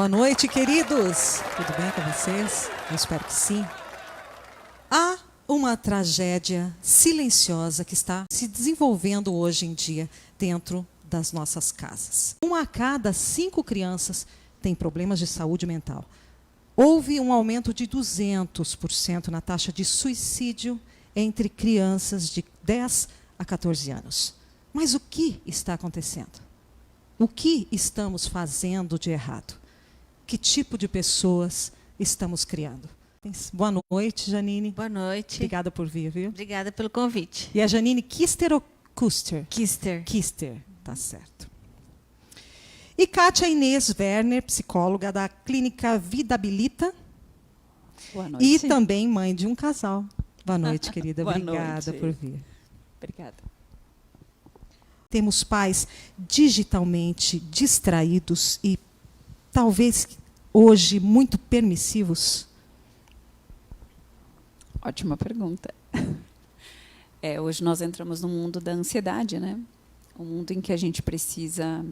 Boa noite, queridos. Tudo bem com vocês? Eu espero que sim. Há uma tragédia silenciosa que está se desenvolvendo hoje em dia dentro das nossas casas. 1 a cada 5 crianças tem problemas de saúde mental. Houve um aumento de 200% na taxa de suicídio entre crianças de 10 a 14 anos. Mas o que está acontecendo? O que estamos fazendo de errado? Que tipo de pessoas estamos criando? Boa noite, Janine. Boa noite. Obrigada por vir, viu? Obrigada pelo convite. E a Janine Kister ou Kuster? Kister. Kister, tá certo. E Kátia Inês Werner, psicóloga da Clínica Vida Habilita. Boa noite. E também mãe de um casal. Boa noite, querida. Boa Obrigada noite. por vir. Obrigada. Temos pais digitalmente distraídos e talvez hoje muito permissivos. Ótima pergunta. Hoje nós entramos no mundo da ansiedade, né? Um mundo em que a gente precisa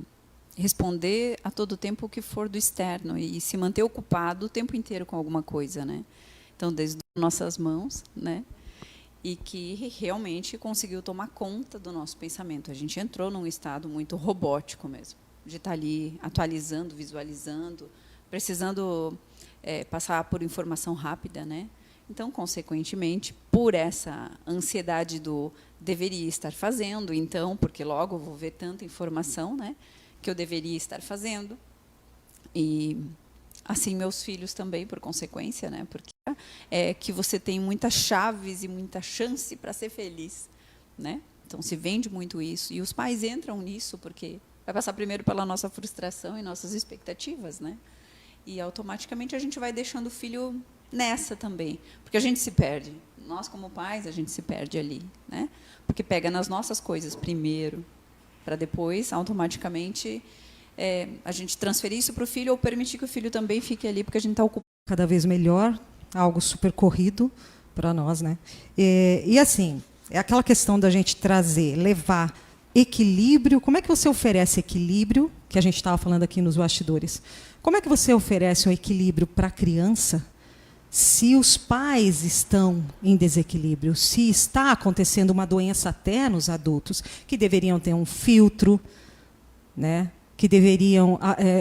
responder a todo tempo o que for do externo e se manter ocupado o tempo inteiro com alguma coisa, né? Então, desde nossas mãos, né? E que realmente conseguiu tomar conta do nosso pensamento. A gente entrou num estado muito robótico mesmo, de estar ali atualizando, visualizando, precisando passar por informação rápida, né? Então, consequentemente, por essa ansiedade do deveria estar fazendo, então, porque logo eu vou ver tanta informação, né, que eu deveria estar fazendo. E assim meus filhos também, por consequência, né, porque que você tem muitas chaves e muita chance para ser feliz, né? Então se vende muito isso e os pais entram nisso porque vai passar primeiro pela nossa frustração e nossas expectativas, né? E automaticamente a gente vai deixando o filho nessa também, porque a gente se perde. Nós como pais a gente se perde ali, né? Porque pega nas nossas coisas primeiro, para depois automaticamente a gente transferir isso para o filho ou permitir que o filho também fique ali, porque a gente está ocupado. Cada vez melhor, algo super corrido para nós, né? E assim, é aquela questão da gente trazer, levar equilíbrio. Como é que você oferece equilíbrio, que a gente estava falando aqui nos bastidores? Como é que você oferece um equilíbrio para a criança se os pais estão em desequilíbrio, se está acontecendo uma doença até nos adultos, que deveriam ter um filtro, né? Que deveriam...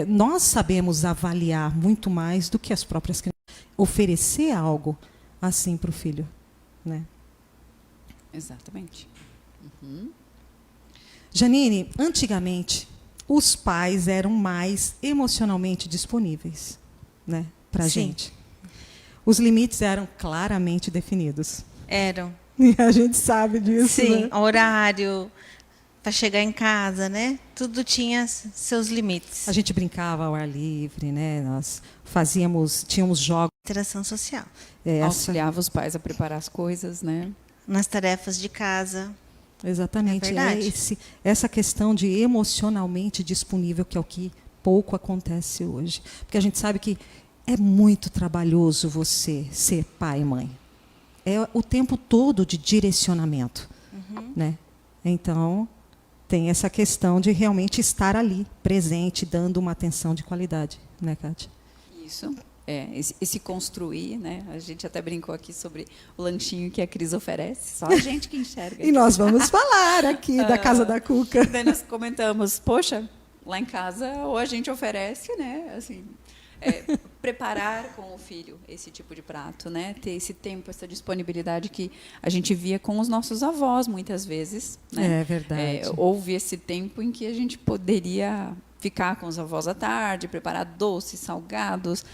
nós sabemos avaliar muito mais do que as próprias crianças. Oferecer algo assim para o filho, né? Exatamente. Uhum. Janine, antigamente, os pais eram mais emocionalmente disponíveis, né, para a gente. Os limites eram claramente definidos. Eram. E a gente sabe disso. Sim, né? horário para chegar em casa, né? Tudo tinha seus limites. A gente brincava ao ar livre, né? Nós tínhamos jogos. Interação social. Auxiliava os pais a preparar as coisas, né? Nas tarefas de casa. Exatamente. É verdade. Essa questão de emocionalmente disponível, que é o que pouco acontece hoje. Porque a gente sabe que é muito trabalhoso você ser pai e mãe. É o tempo todo de direcionamento. Né? Então, tem essa questão de realmente estar ali, presente, dando uma atenção de qualidade. Né, Kátia? Isso. Esse construir, né? A gente até brincou aqui sobre o lanchinho que a Cris oferece, só a gente que enxerga. E nós vamos falar aqui da Casa da Cuca. Daí nós comentamos, poxa, lá em casa ou a gente oferece, né? Assim, preparar com o filho esse tipo de prato, né? Ter esse tempo, essa disponibilidade que a gente via com os nossos avós muitas vezes, né? É verdade. Houve esse tempo em que a gente poderia ficar com os avós à tarde, preparar doces, salgados.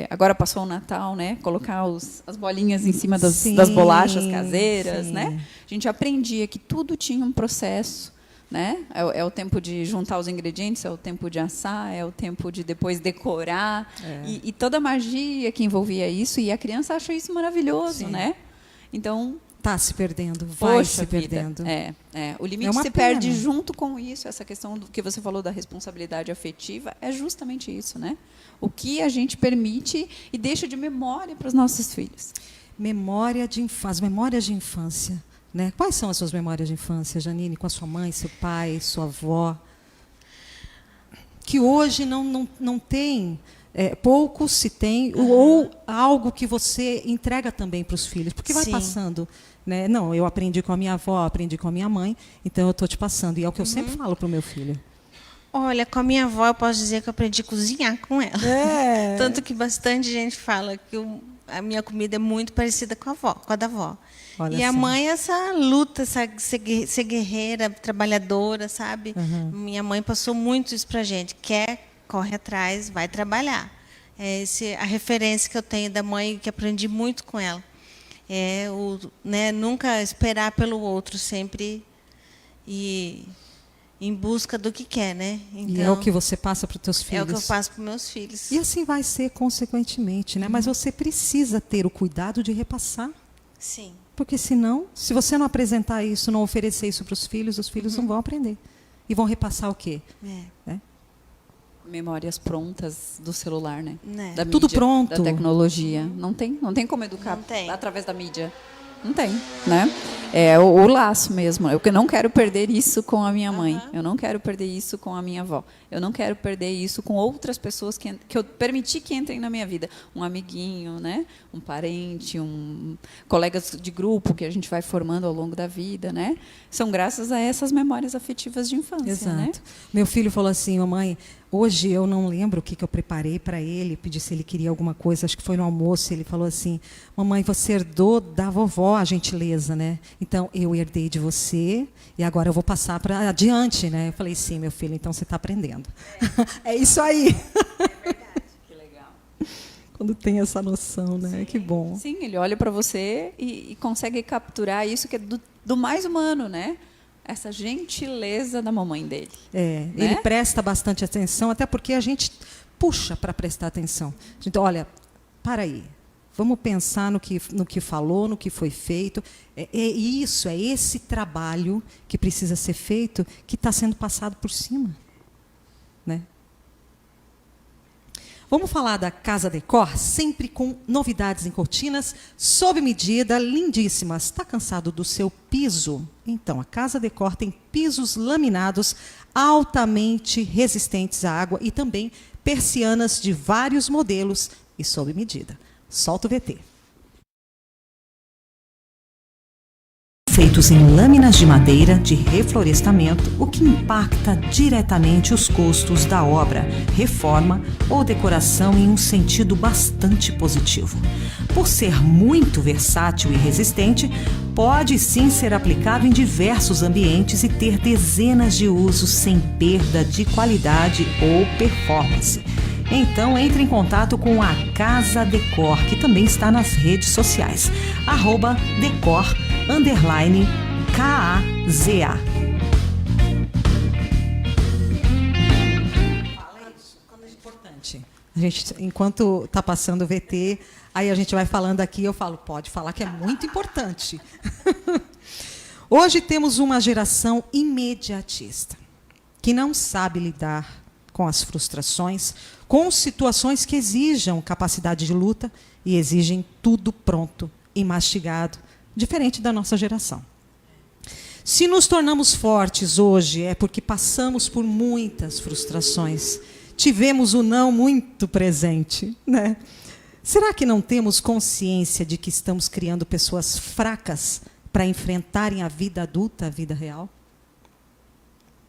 Agora passou o Natal, né? Colocar as bolinhas em cima das bolachas caseiras, né? A gente aprendia que tudo tinha um processo, né? É o tempo de juntar os ingredientes, é o tempo de assar, é o tempo de depois decorar e toda a magia que envolvia isso. E a criança acha isso maravilhoso, né? Então está se perdendo, vai Poxa se perdendo. O limite se perde junto com isso. Essa questão do que você falou da responsabilidade afetiva é justamente isso, né? O que a gente permite e deixa de memória para os nossos filhos. Memória de infância, memórias de infância. Né? Quais são as suas memórias de infância, Janine, com a sua mãe, seu pai, sua avó? Que hoje não tem pouco se tem, ou algo que você entrega também para os filhos, porque vai Sim. passando. Né? Não, eu aprendi com a minha avó, aprendi com a minha mãe, então eu estou te passando. E é o que eu sempre falo para o meu filho. Olha, com a minha avó eu posso dizer que eu aprendi a cozinhar com ela. Tanto que bastante gente fala que a minha comida é muito parecida com a da avó. Olha e a só. mãe, essa luta, ser guerreira, trabalhadora, sabe? Minha mãe passou muito isso pra gente. Corre atrás, vai trabalhar. A referência que eu tenho da mãe, que aprendi muito com ela. Nunca esperar pelo outro, sempre ir em busca do que quer, né? Então, e é o que você passa para os teus filhos. É o que eu passo para os meus filhos. E assim vai ser consequentemente, né? Mas você precisa ter o cuidado de repassar. Sim. Porque senão, se você não apresentar isso, não oferecer isso para os filhos não vão aprender. E vão repassar o quê? Né? Memórias prontas do celular, né? Da mídia, tudo pronto. Da tecnologia. Não tem como educar através da mídia. Não tem, né? É o laço mesmo. Eu não quero perder isso com a minha mãe. Eu não quero perder isso com a minha avó. Eu não quero perder isso com outras pessoas que eu permiti que entrem na minha vida. Um amiguinho, né? Um parente, colegas de grupo que a gente vai formando ao longo da vida, né? São graças a essas memórias afetivas de infância. Exato. Né? Meu filho falou assim, mamãe, hoje eu não lembro o que eu preparei para ele, pedi se ele queria alguma coisa, acho que foi no almoço, ele falou assim, mamãe, você herdou da vovó a gentileza, né? Então, eu herdei de você e agora eu vou passar para adiante, né? Eu falei, sim, meu filho, então você está aprendendo. É isso aí. É verdade, que legal. Quando tem essa noção, né? Sim, que bom. Sim, ele olha para você e consegue capturar isso que é do mais humano, né? Essa gentileza da mamãe dele. Né? Ele presta bastante atenção, até porque a gente puxa para prestar atenção. Então, olha, para aí. Vamos pensar no que falou, no que foi feito. É esse trabalho que precisa ser feito que está sendo passado por cima. Né? Vamos falar da Casa Decor, sempre com novidades em cortinas, sob medida, lindíssimas. Está cansado do seu piso? Então, a Casa Decor tem pisos laminados altamente resistentes à água e também persianas de vários modelos e sob medida. Solta o VT. Feitos em lâminas de madeira de reflorestamento, o que impacta diretamente os custos da obra, reforma ou decoração em um sentido bastante positivo. Por ser muito versátil e resistente, pode sim ser aplicado em diversos ambientes e ter dezenas de usos sem perda de qualidade ou performance. Então, entre em contato com a Casa Decor, que também está nas redes sociais. @decor_KAZA. Fala isso, quando é importante. A gente, enquanto está passando o VT, aí a gente vai falando aqui, eu falo, pode falar que é muito importante. Hoje temos uma geração imediatista, que não sabe lidar com as frustrações, com situações que exijam capacidade de luta e exigem tudo pronto e mastigado, diferente da nossa geração. Se nos tornamos fortes hoje é porque passamos por muitas frustrações, tivemos o não muito presente, né? Será que não temos consciência de que estamos criando pessoas fracas para enfrentarem a vida adulta, a vida real?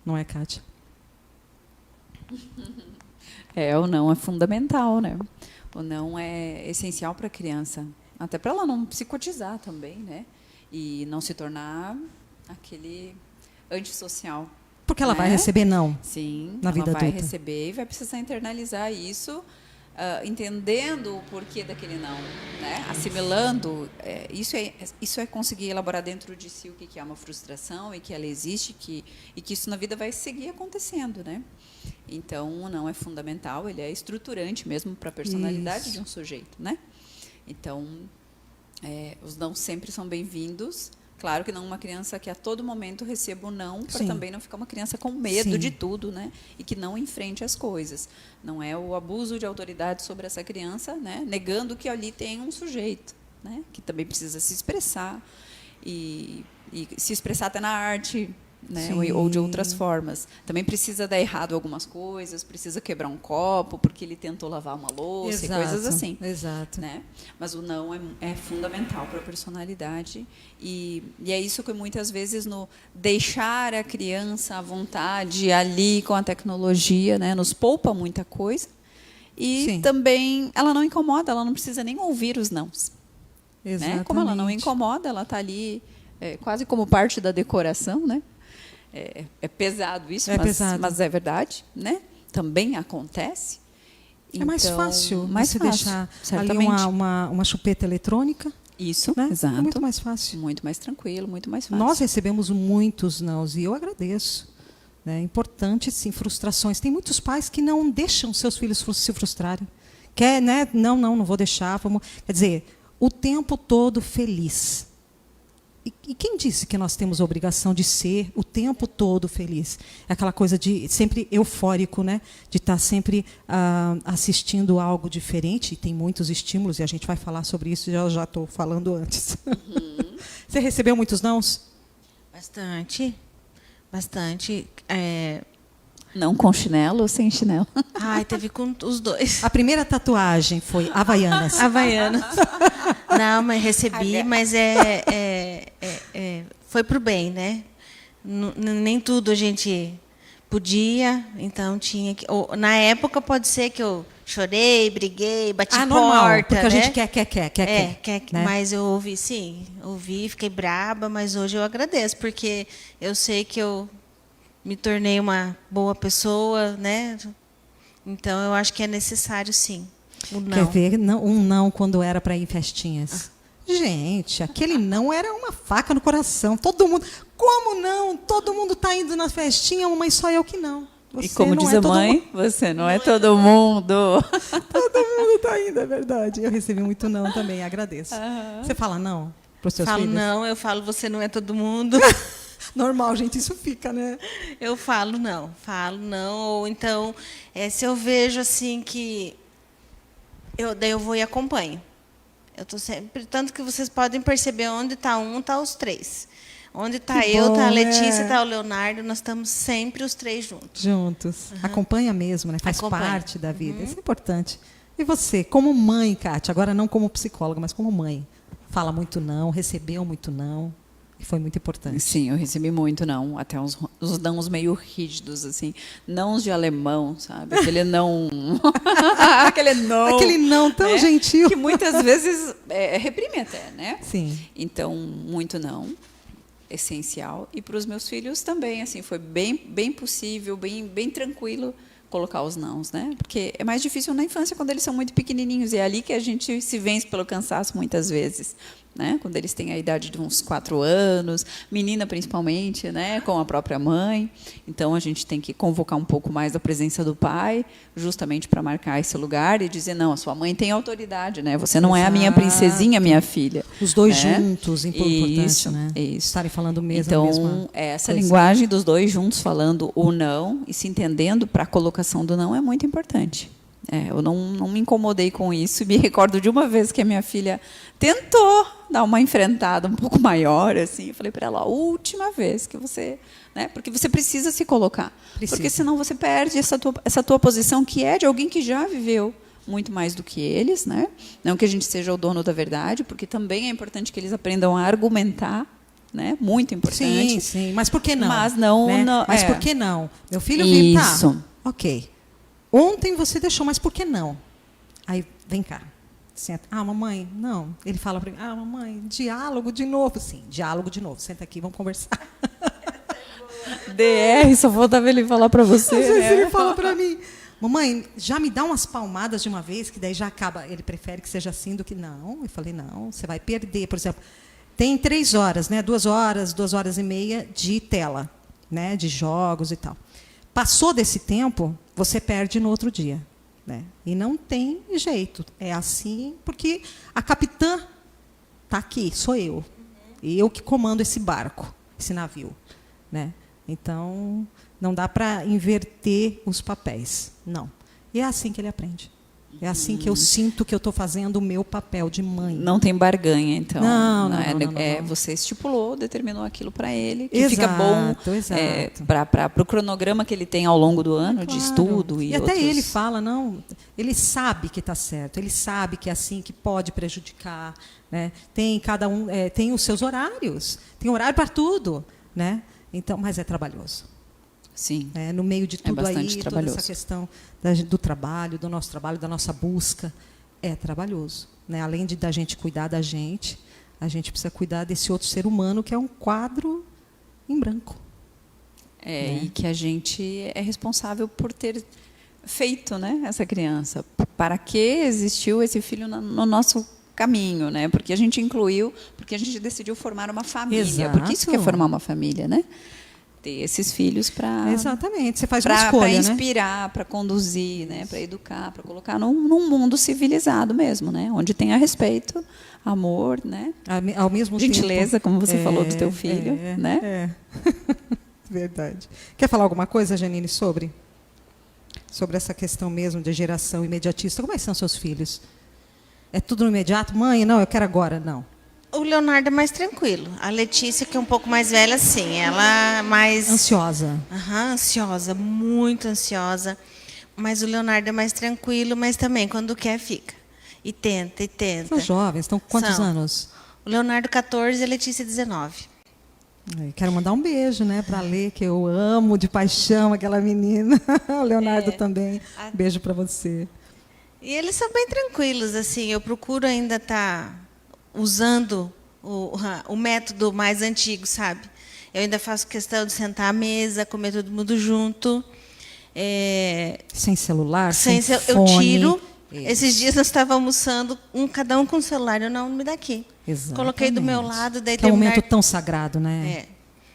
Não é, Kátia? O não é fundamental, né? O não é essencial para a criança, até para ela não psicotizar também, né? E não se tornar aquele antissocial. Porque ela vai receber não. Sim, na vida ela vai adulta. receber e vai precisar internalizar isso, entendendo o porquê daquele não, né? Assimilando. Isso é conseguir elaborar dentro de si o que é uma frustração e que ela existe e que isso na vida vai seguir acontecendo, né? Então, o não é fundamental, ele é estruturante mesmo para a personalidade de um sujeito, né? Então, os não sempre são bem-vindos. Claro que não uma criança que a todo momento receba o não, para também não ficar uma criança com medo de tudo, né? E que não enfrente as coisas. Não é o abuso de autoridade sobre essa criança, né? Negando que ali tem um sujeito, né? Que também precisa se expressar e se expressar até na arte, né? Ou de outras formas. Também precisa dar errado algumas coisas, precisa quebrar um copo porque ele tentou lavar uma louça, Exato, e coisas assim. Exato. Né? Mas o não é fundamental para a personalidade e é isso que muitas vezes no deixar a criança à vontade ali com a tecnologia, né, nos poupa muita coisa e Sim. também ela não incomoda, ela não precisa nem ouvir os nãos. Exatamente. Né? Como ela não incomoda, ela está ali quase como parte da decoração, né? É pesado isso, mas é verdade, né? Também acontece. É mais então, fácil mais você fácil, deixar certamente. ali uma chupeta eletrônica. Isso, né? exato. É muito mais fácil. Muito mais tranquilo, muito mais fácil. Nós recebemos muitos nãos e eu agradeço. É importante, sim, frustrações. Tem muitos pais que não deixam seus filhos se frustrarem. Quer, né? Não vou deixar. Quer dizer, o tempo todo feliz. E quem disse que nós temos a obrigação de ser o tempo todo feliz? É aquela coisa de sempre eufórico, né? De estar sempre assistindo algo diferente. E tem muitos estímulos, e a gente vai falar sobre isso, já estou falando antes. Uhum. Você recebeu muitos nãos? Bastante. Bastante. Não com chinelo ou sem chinelo? Ai, teve com os dois. A primeira tatuagem foi Havaianas. Havaianas. Não, mas recebi, mas foi pro bem, né? Nem tudo a gente podia, então tinha que... Na época pode ser que eu chorei, briguei, bati porta, normal, porque a né? gente quer, né? Mas eu ouvi, sim, fiquei braba, mas hoje eu agradeço, porque eu sei que eu me tornei uma boa pessoa, né? Então eu acho que é necessário, sim, o não. Quer ver um não quando era para ir em festinhas? Gente, aquele não era uma faca no coração. Todo mundo, como não? Todo mundo está indo na festinha, mas só eu que não. Você e como diz a mãe, você não é todo mundo. Todo mundo está indo, é verdade. Eu recebi muito não também, agradeço. Você fala não para os seus filhos? Não, eu falo você não é todo mundo. Normal, gente, isso fica, né? Eu falo não. Ou então, se eu vejo assim que... daí eu vou e acompanho. Eu tô sempre... Tanto que vocês podem perceber onde está está os três. Onde está eu, está a Letícia, está o Leonardo, nós estamos sempre os três juntos. Juntos. Uhum. Acompanha mesmo, né? Faz parte da vida. Isso é importante. E você, como mãe, Kátia, agora não como psicóloga, mas como mãe, fala muito não, recebeu muito não, e foi muito importante. Sim, eu recebi muito não, até os nãos meio rígidos, assim, nãos de alemão, sabe? Aquele não... Aquele não tão gentil. Que muitas vezes reprime até, né? Sim. Então, muito não. Essencial, e para os meus filhos também, assim, foi bem possível, bem tranquilo colocar os nãos, né? Porque é mais difícil na infância quando eles são muito pequenininhos, e é ali que a gente se vence pelo cansaço muitas vezes, né? Quando eles têm a idade de uns 4 anos, menina principalmente, né? Com a própria mãe, então a gente tem que convocar um pouco mais a presença do pai, justamente para marcar esse lugar e dizer, não, a sua mãe tem autoridade, né? Você não é a minha princesinha, minha filha. Os dois juntos, importante, isso, né? Isso. Estarem falando mesmo. Então, essa linguagem dos dois juntos falando o não e se entendendo para a colocação do não é muito importante. Eu não me incomodei com isso. Me recordo de uma vez que a minha filha tentou dar uma enfrentada um pouco maior, assim. Eu falei para ela, a última vez que você... Né, porque você precisa se colocar. Porque senão você perde essa tua posição, que é de alguém que já viveu muito mais do que eles. Né? Não que a gente seja o dono da verdade, porque também é importante que eles aprendam a argumentar. Né? Muito importante. Sim. Mas por que não? Mas não... Né? não mas por que não? Meu filho vive... Isso. Tá, ok. Ontem você deixou, mas por que não? Aí, vem cá. Senta. Mamãe, não. Ele fala para mim, mamãe, diálogo de novo. Sim, diálogo de novo. Senta aqui, vamos conversar. DR, só faltava ele falar para você. Às vezes né? ele fala para mim, mamãe, já me dá umas palmadas de uma vez, que daí já acaba. Ele prefere que seja assim do que não. Eu falei, não, você vai perder. Por exemplo, tem 3 horas, né? 2 horas e meia de tela, né? De jogos e tal. Passou desse tempo, você perde no outro dia. Né? E não tem jeito. É assim, porque a capitã está aqui, sou eu. E eu que comando esse barco, esse navio. Né? Então, não dá para inverter os papéis. Não. E é assim que ele aprende. É assim que eu sinto que eu estou fazendo o meu papel de mãe. Não tem barganha, então. Não, Você estipulou, determinou aquilo para ele, que exato, fica bom para o cronograma que ele tem ao longo do ano, de estudo e até outros... ele fala, não, ele sabe que está certo, ele sabe que é assim, que pode prejudicar, né? Tem cada um, tem os seus horários, tem horário para tudo, né? Então, mas é trabalhoso. Sim. No meio de tudo aí, toda trabalhoso. essa questão do trabalho, do nosso trabalho, da nossa busca, é trabalhoso, né? Além da gente cuidar da gente, a gente precisa cuidar desse outro ser humano que é um quadro em branco. Né? E que a gente é responsável por ter feito, né, essa criança. Para que existiu esse filho no nosso caminho, né? Porque a gente incluiu, porque a gente decidiu formar uma família. Exato. Porque isso que é formar uma família, né? Ter esses filhos para... Exatamente, você faz uma escolha, para inspirar, né? para conduzir, né? Para educar, para colocar num mundo civilizado mesmo, né? Onde tenha respeito, amor, né? Ao mesmo gentileza, tempo, como você falou do teu filho, né? Verdade. Quer falar alguma coisa, Janine, sobre essa questão mesmo de geração imediatista? Como é que são seus filhos? É tudo no imediato? Mãe, não, eu quero agora. Não. O Leonardo é mais tranquilo. A Letícia, que é um pouco mais velha, sim. Ela é mais... Ansiosa. Ansiosa, muito ansiosa. Mas o Leonardo é mais tranquilo, mas também, quando quer, fica. E tenta, e tenta. São jovens, estão com quantos anos? O Leonardo, 14, e a Letícia, 19. Quero mandar um beijo, né, para a Lê, que eu amo de paixão aquela menina. O Leonardo também. Beijo para você. E eles são bem tranquilos, assim. Eu procuro ainda estar usando o método mais antigo, sabe? Eu ainda faço questão de sentar à mesa, comer todo mundo junto. Sem celular, sem fone. Eu tiro. Isso. Esses dias nós estávamos almoçando, cada um com o celular. Eu não me daqui. Exatamente. Coloquei do meu lado. Daí que é um momento tão sagrado, né?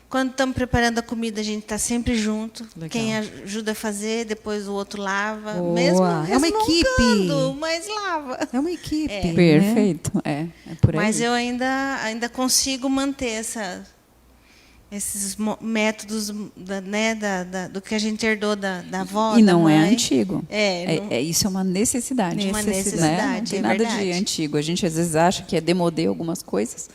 Quando estamos preparando a comida, a gente está sempre junto. Legal. Quem ajuda a fazer, depois o outro lava. Boa. Mesmo é uma equipe. Mas lava. É uma equipe. Perfeito. Né? É por aí. Mas eu ainda consigo manter esses métodos do que a gente herdou da avó. E não da mãe. é antigo. Não... Isso é uma necessidade. Uma necessidade, né? Não tem nada de antigo. A gente às vezes acha que é demodê algumas coisas,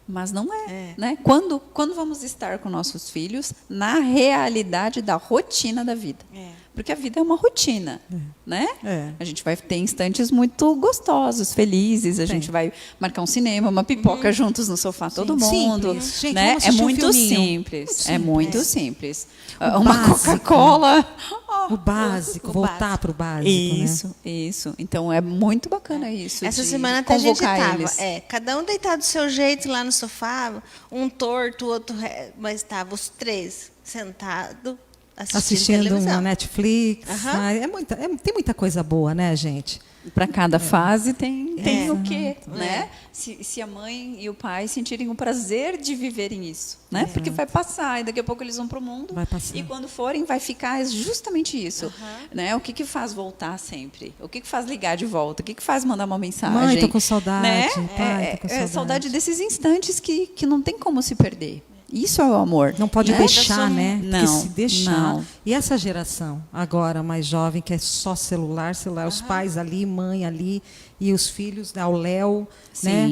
mas não é. Né? Quando vamos estar com nossos filhos na realidade da rotina da vida? Porque a vida é uma rotina, né? A gente vai ter instantes muito gostosos, felizes. A gente vai marcar um cinema, uma pipoca juntos no sofá, todo mundo. Simples. Gente, né? É muito simples. É muito simples. Uma Coca-Cola. O básico, voltar para o básico. Isso. Então é muito bacana isso. Essa semana até a gente estava. Cada um deitado do seu jeito lá no sofá, um torto, o outro. Mas estava os três sentados. Assistindo uma Netflix. Tem muita coisa boa, né, gente? Para cada fase tem o quê, né? Se a mãe e o pai sentirem o prazer de viverem isso, né? Porque vai passar e daqui a pouco eles vão para o mundo. Vai passar. E quando forem vai ficar justamente isso, né? O que faz voltar sempre? O que faz ligar de volta? O que faz mandar uma mensagem? Mãe, tô com saudade. Né? Pai, tô com saudade. Saudade desses instantes que não tem como se perder. Isso é o amor. Não pode deixar, né? Não, porque se deixar. Não. E essa geração, agora mais jovem, que é só celular, os pais ali, mãe ali, e os filhos, o Léo, né?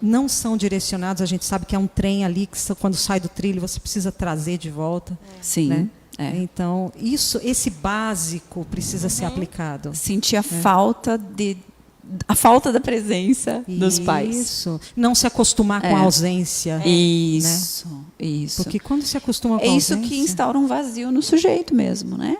Não são direcionados. A gente sabe que é um trem ali, que quando sai do trilho, você precisa trazer de volta. Sim. Né? Então, esse básico precisa ser aplicado. Sentir a falta da presença dos pais. Isso. Não se acostumar com a ausência. Isso. Porque quando se acostuma com a ausência... É ausência... isso que instaura um vazio no sujeito mesmo, né?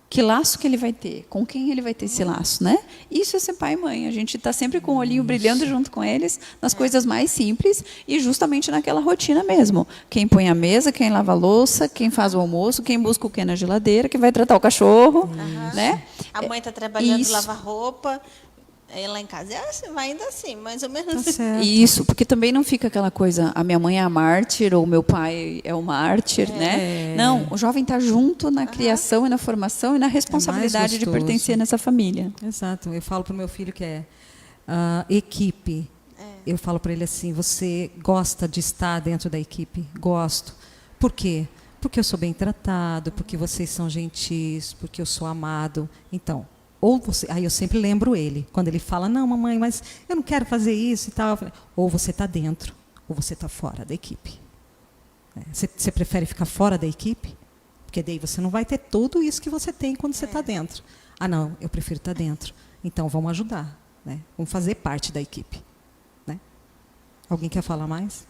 Que laço que ele vai ter? Com quem ele vai ter esse laço, né? Isso é ser pai e mãe. A gente está sempre com o olhinho brilhando junto com eles, nas coisas mais simples e justamente naquela rotina mesmo. Quem põe a mesa, quem lava a louça, quem faz o almoço, quem busca o que na geladeira, quem vai tratar o cachorro, né? A mãe está trabalhando, lava roupa... Lá em casa vai ainda assim, mais ou menos. Isso, porque também não fica aquela coisa, a minha mãe é a mártir ou o meu pai é o mártir, né? Não, o jovem está junto na criação e na formação e na responsabilidade de pertencer nessa família. Exato. Eu falo para o meu filho que é equipe. Eu falo para ele assim, você gosta de estar dentro da equipe? Gosto. Por quê? Porque eu sou bem tratado, porque vocês são gentis, porque eu sou amado. Então, ou você, aí eu sempre lembro ele, quando ele fala, não, mamãe, mas eu não quero fazer isso e tal. Eu falei, ou você está dentro, ou você está fora da equipe. Você prefere ficar fora da equipe? Porque daí você não vai ter tudo isso que você tem quando você está dentro. Ah, não, eu prefiro estar dentro. Então, vamos ajudar. Né? Vamos fazer parte da equipe. Né? Alguém quer falar mais?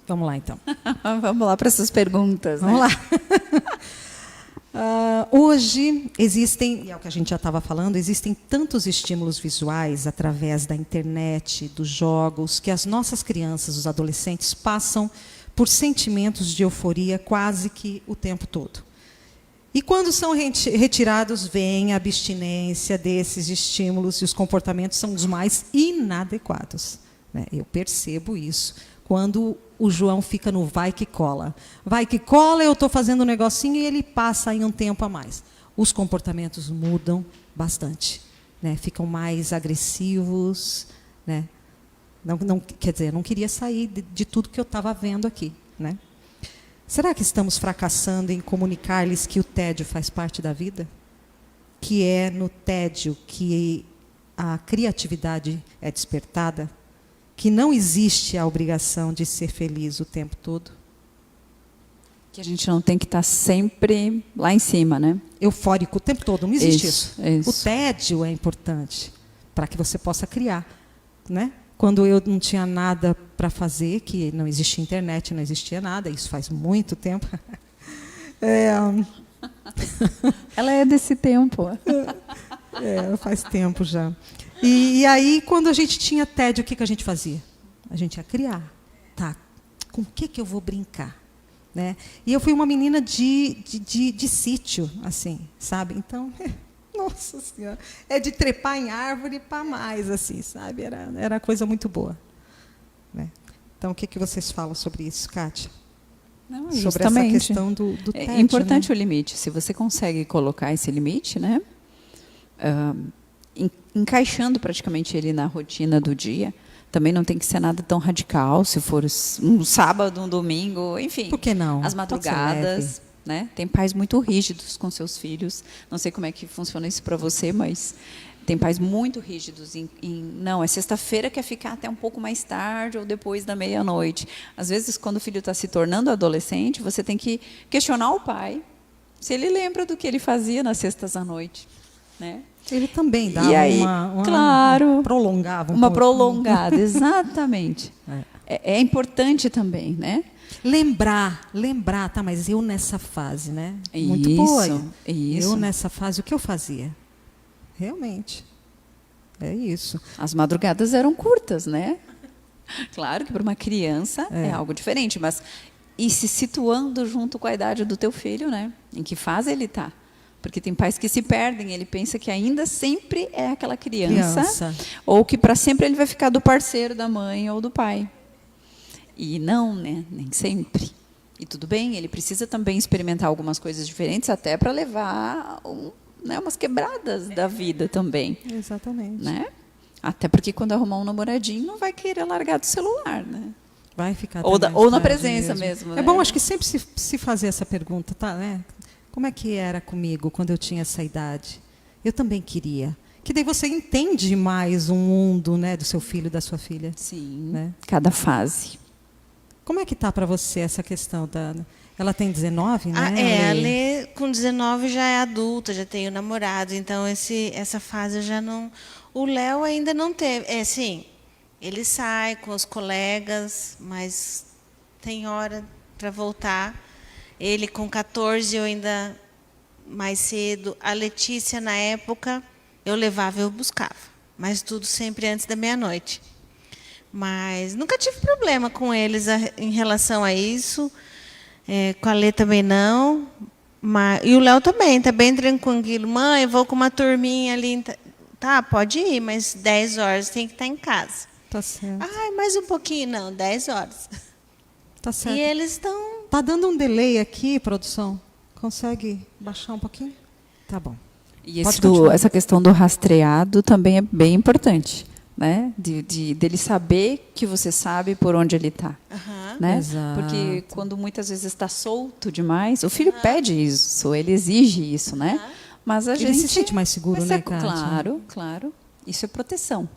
Vamos lá, então. Vamos lá para essas perguntas. Vamos né? lá. Hoje existem, e é o que a gente já estava falando, existem tantos estímulos visuais através da internet, dos jogos, que as nossas crianças, os adolescentes, passam por sentimentos de euforia quase que o tempo todo. E quando são retirados, vem a abstinência desses estímulos e os comportamentos são os mais inadequados. Né? Eu percebo isso. Quando o João fica no vai que cola. Vai que cola, eu estou fazendo um negocinho e ele passa aí um tempo a mais. Os comportamentos mudam bastante. Né? Ficam mais agressivos. Né? Não, quer dizer, eu não queria sair de tudo que eu estava vendo aqui. Né? Será que estamos fracassando em comunicar-lhes que o tédio faz parte da vida? Que é no tédio que a criatividade é despertada? Que não existe a obrigação de ser feliz o tempo todo? Que a gente não tem que estar sempre lá em cima, né? Eufórico o tempo todo, não existe isso. Isso. O tédio é importante para que você possa criar. Né? Quando eu não tinha nada para fazer, que não existia internet, não existia nada, isso faz muito tempo. Ela é desse tempo. Faz tempo já. E aí, quando a gente tinha tédio, o que a gente fazia? A gente ia criar. Tá, com o que eu vou brincar? Né? E eu fui uma menina de sítio, assim, sabe? Então, nossa Senhora, é de trepar em árvore para mais, assim, sabe? Era coisa muito boa. Né? Então, o que vocês falam sobre isso, Kátia? Não, sobre justamente. essa questão do tédio. É importante, né? O limite. Se você consegue colocar esse limite, né? Encaixando praticamente ele na rotina do dia, também não tem que ser nada tão radical, se for um sábado, um domingo, enfim. Por que não? As madrugadas, né? Tem pais muito rígidos com seus filhos. Não sei como é que funciona isso para você, mas tem pais muito rígidos não, é sexta-feira, quer ficar até um pouco mais tarde ou depois da meia-noite. Às vezes, quando o filho está se tornando adolescente, você tem que questionar o pai se ele lembra do que ele fazia nas sextas à noite, né? Ele também dava claro, prolongava uma prolongada, exatamente. É importante também, né? Lembrar, tá, mas eu nessa fase, né? Muito boa. Isso. Eu nessa fase, o que eu fazia? Realmente. É isso. As madrugadas eram curtas, né? Claro que para uma criança é algo diferente, mas e se situando junto com a idade do teu filho, né? Em que fase ele está? Porque tem pais que se perdem, ele pensa que ainda sempre é aquela criança. Ou que para sempre ele vai ficar do parceiro da mãe ou do pai. E não, né? Nem sempre. E tudo bem, ele precisa também experimentar algumas coisas diferentes, até para levar umas quebradas da vida também. Exatamente. Né? Até porque quando arrumar um namoradinho, não vai querer largar do celular, né? Vai ficar ou na presença mesmo. É bom, acho que sempre se fazer essa pergunta, tá, né? Como é que era comigo quando eu tinha essa idade? Eu também queria. Que daí você entende mais o mundo, né, do seu filho, da sua filha. Sim, né? Cada fase. Como é que está para você essa questão da... Ela tem 19, né? A Lê, com 19 já é adulta, já tem o namorado, então essa fase eu já não... O Léo ainda não teve. Sim, ele sai com os colegas, mas tem hora para voltar. Ele com 14, eu ainda mais cedo. A Letícia, na época, eu levava e eu buscava. Mas tudo sempre antes da meia-noite. Mas nunca tive problema com eles em relação a isso. Com a Lê também não. E o Léo também, está bem tranquilo. Mãe, eu vou com uma turminha ali. Tá, pode ir, mas 10 horas tem que estar em casa. Tá certo. Ai, mais um pouquinho. Não, 10 horas. Tá certo. E eles estão... Tá dando um delay aqui, produção? Consegue baixar um pouquinho? Tá bom. E essa questão do rastreado também é bem importante, né? Dele saber que você sabe por onde ele está. Né? Exato. Porque quando muitas vezes está solto demais, o filho pede isso, ele exige isso, né? Mas a Ele gente se sente mais seguro, mas né, Kátia? Claro, claro. Isso é proteção.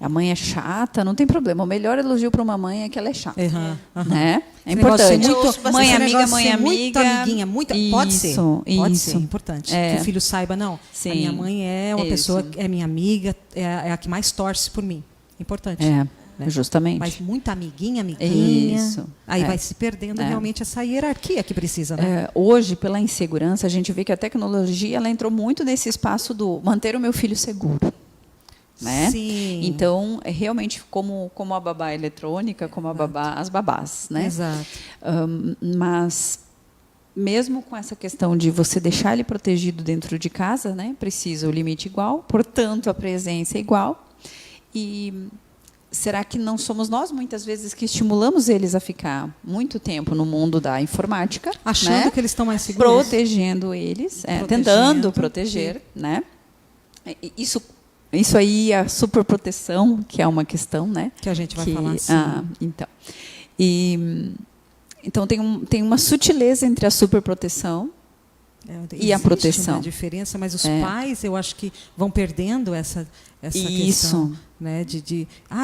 A mãe é chata, não tem problema. O melhor elogio para uma mãe é que ela é chata. Né? É Esse negócio de importante. ser muito, Mãe esse amiga, negócio de mãe ser amiga. muito amiguinha, pode ser. Pode Isso. ser, importante. É. Que o filho saiba, não. Sim. A minha mãe é uma Isso. pessoa, é minha amiga, é a que mais torce por mim. Importante. É, né? justamente. Mas muita amiguinha. Isso. Aí vai se perdendo realmente essa hierarquia que precisa, né? Hoje, pela insegurança, a gente vê que a tecnologia ela entrou muito nesse espaço do manter o meu filho seguro. Né? Sim. Então, é realmente como a babá eletrônica, como as babás. Né? Exato. Mas, mesmo com essa questão de você deixar ele protegido dentro de casa, né, precisa o limite igual, portanto, a presença é igual. E será que não somos nós, muitas vezes, que estimulamos eles a ficar muito tempo no mundo da informática? Achando né? que eles estão mais seguros. Protegendo eles, tentando proteger. Né? Isso aí, a superproteção, que é uma questão, né? Que a gente vai falar assim. Então, tem uma sutileza entre a superproteção e a proteção. Existe uma diferença, mas os pais, eu acho que vão perdendo essa questão. Né,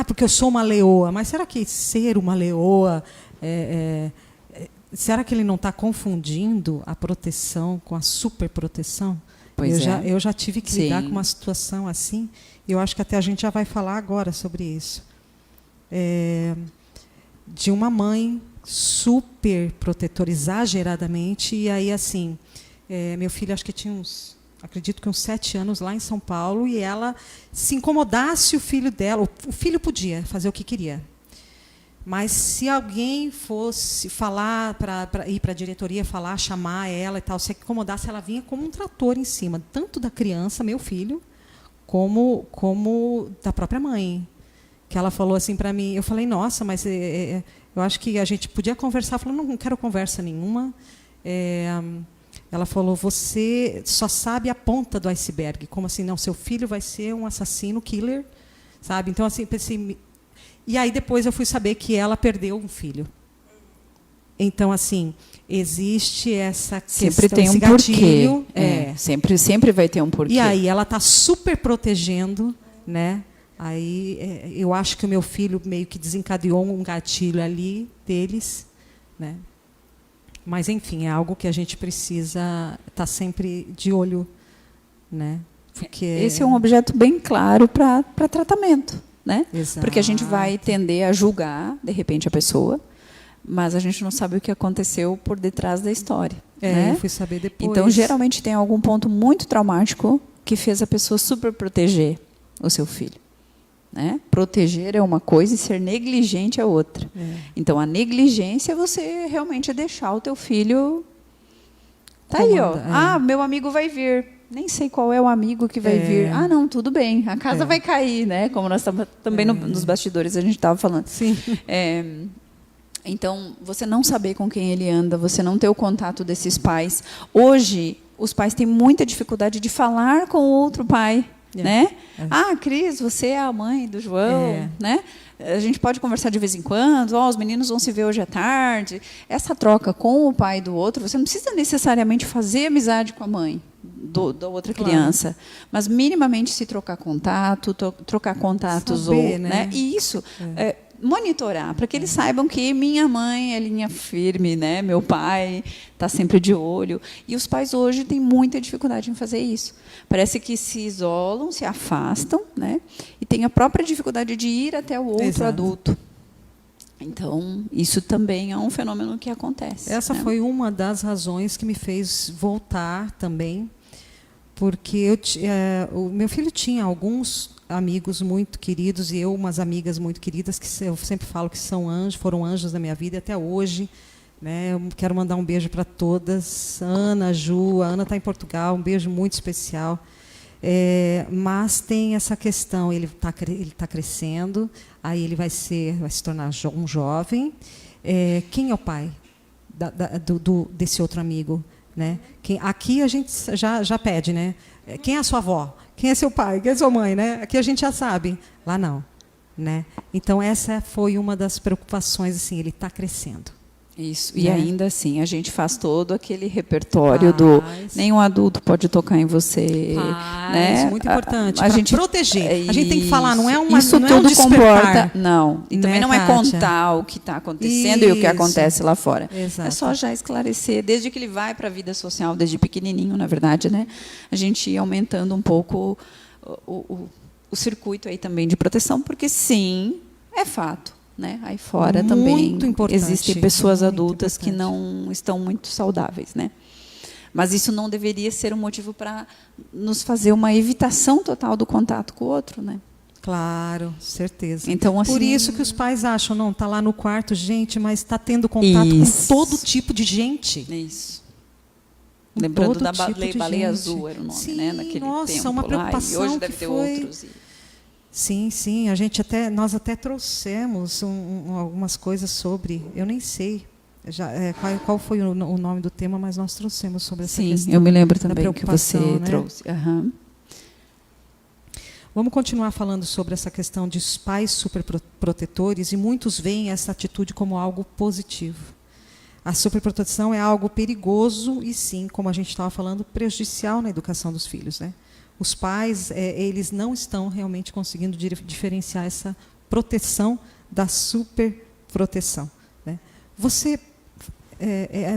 porque eu sou uma leoa. Mas será que ser uma leoa... será que ele não está confundindo a proteção com a superproteção? Eu já tive que lidar com uma situação assim, e eu acho que até a gente já vai falar agora sobre isso. De uma mãe super protetora, exageradamente, e aí, assim, meu filho acho que tinha acredito que uns 7 anos lá em São Paulo, e ela se incomodasse o filho dela, o filho podia fazer o que queria. Mas se alguém fosse falar, ir para a diretoria, chamar ela e tal, se incomodasse, ela vinha como um trator em cima, tanto da criança, meu filho, como da própria mãe. Que ela falou assim para mim, eu falei, nossa, mas eu acho que a gente podia conversar. Ela falou, não quero conversa nenhuma. Ela falou, você só sabe a ponta do iceberg. Como assim? Não, seu filho vai ser um assassino, killer, sabe? Então, assim, pensei... E aí depois eu fui saber que ela perdeu um filho. Então, assim, existe essa sempre questão, tem um gatilho. Sempre vai ter um porquê. E aí ela está super protegendo, né? Aí eu acho que o meu filho meio que desencadeou um gatilho ali deles, né? Mas, enfim, é algo que a gente precisa estar sempre de olho, né? Porque esse é um objeto bem claro para tratamento. Né? Exato. Porque a gente vai tender a julgar, de repente, a pessoa, mas a gente não sabe o que aconteceu por detrás da história. Né? Eu fui saber depois. Então, geralmente, tem algum ponto muito traumático que fez a pessoa super proteger o seu filho. Né? Proteger é uma coisa e ser negligente é outra. Então, a negligência você realmente é deixar o teu filho... aí, ó. Meu amigo vai vir. Nem sei qual é o amigo que vai vir. Não, tudo bem. A casa vai cair, né? Como nós também nos bastidores a gente estava falando. Sim. Então, você não saber com quem ele anda, você não ter o contato desses pais. Hoje, os pais têm muita dificuldade de falar com o outro pai. Né? Cris, você é a mãe do João. Né? A gente pode conversar de vez em quando, os meninos vão se ver hoje à tarde. Essa troca com o pai do outro, você não precisa necessariamente fazer amizade com a mãe da outra criança, mas minimamente se trocar contato, trocar contatos. Saber, né? E isso, monitorar, para que eles saibam que minha mãe é linha firme, né? Meu pai está sempre de olho. E os pais hoje têm muita dificuldade em fazer isso. Parece que se isolam, se afastam, né? E têm a própria dificuldade de ir até o outro adulto. Então, isso também é um fenômeno que acontece. Essa foi uma das razões que me fez voltar também, porque o meu filho tinha alguns amigos muito queridos e eu umas amigas muito queridas que eu sempre falo que foram anjos da minha vida até hoje. Né? Eu quero mandar um beijo para todas. Ana, Ju, a Ana está em Portugal, um beijo muito especial. Mas tem essa questão, ele tá crescendo, aí ele vai se tornar um jovem. Quem é o pai desse outro amigo? Né? Aqui a gente já pede, né? Quem é a sua avó? Quem é seu pai? Quem é sua mãe? Né? Aqui a gente já sabe, lá não. Né? Então, essa foi uma das preocupações, assim, ele está crescendo. Isso. Né? E ainda assim, a gente faz todo aquele repertório do nenhum adulto pode tocar em você. Né? Isso é muito importante. A gente proteger. A gente tem que falar, não é uma isso não tudo é um comporta. Não. E também né, não é Kátia? contar o que está acontecendo e o que acontece lá fora. Exato. É só já esclarecer, desde que ele vai para a vida social, desde pequenininho, na verdade, né? A gente ir aumentando um pouco o circuito aí também de proteção, porque sim, é fato. Né? Aí fora também existem pessoas adultas que não estão muito saudáveis, né? Mas isso não deveria ser um motivo para nos fazer uma evitação total do contato com o outro, né? Claro, certeza. Então, assim, por isso que os pais acham, não, está lá no quarto, gente, mas está tendo contato com todo tipo de gente. Isso. Lembrando da Lei Baleia Azul, era o nome, sim, né? Naquele nossa, tempo uma preocupação lá, e hoje deve ter outros. Sim, nós até trouxemos algumas coisas sobre, eu nem sei qual foi o nome do tema, mas nós trouxemos sobre essa questão. Sim, eu me lembro também que você trouxe. Uhum. Vamos continuar falando sobre essa questão de pais superprotetores, e muitos veem essa atitude como algo positivo. A superproteção é algo perigoso e, sim, como a gente estava falando, prejudicial na educação dos filhos, né? Os pais, eles não estão realmente conseguindo diferenciar essa proteção da superproteção, né? Você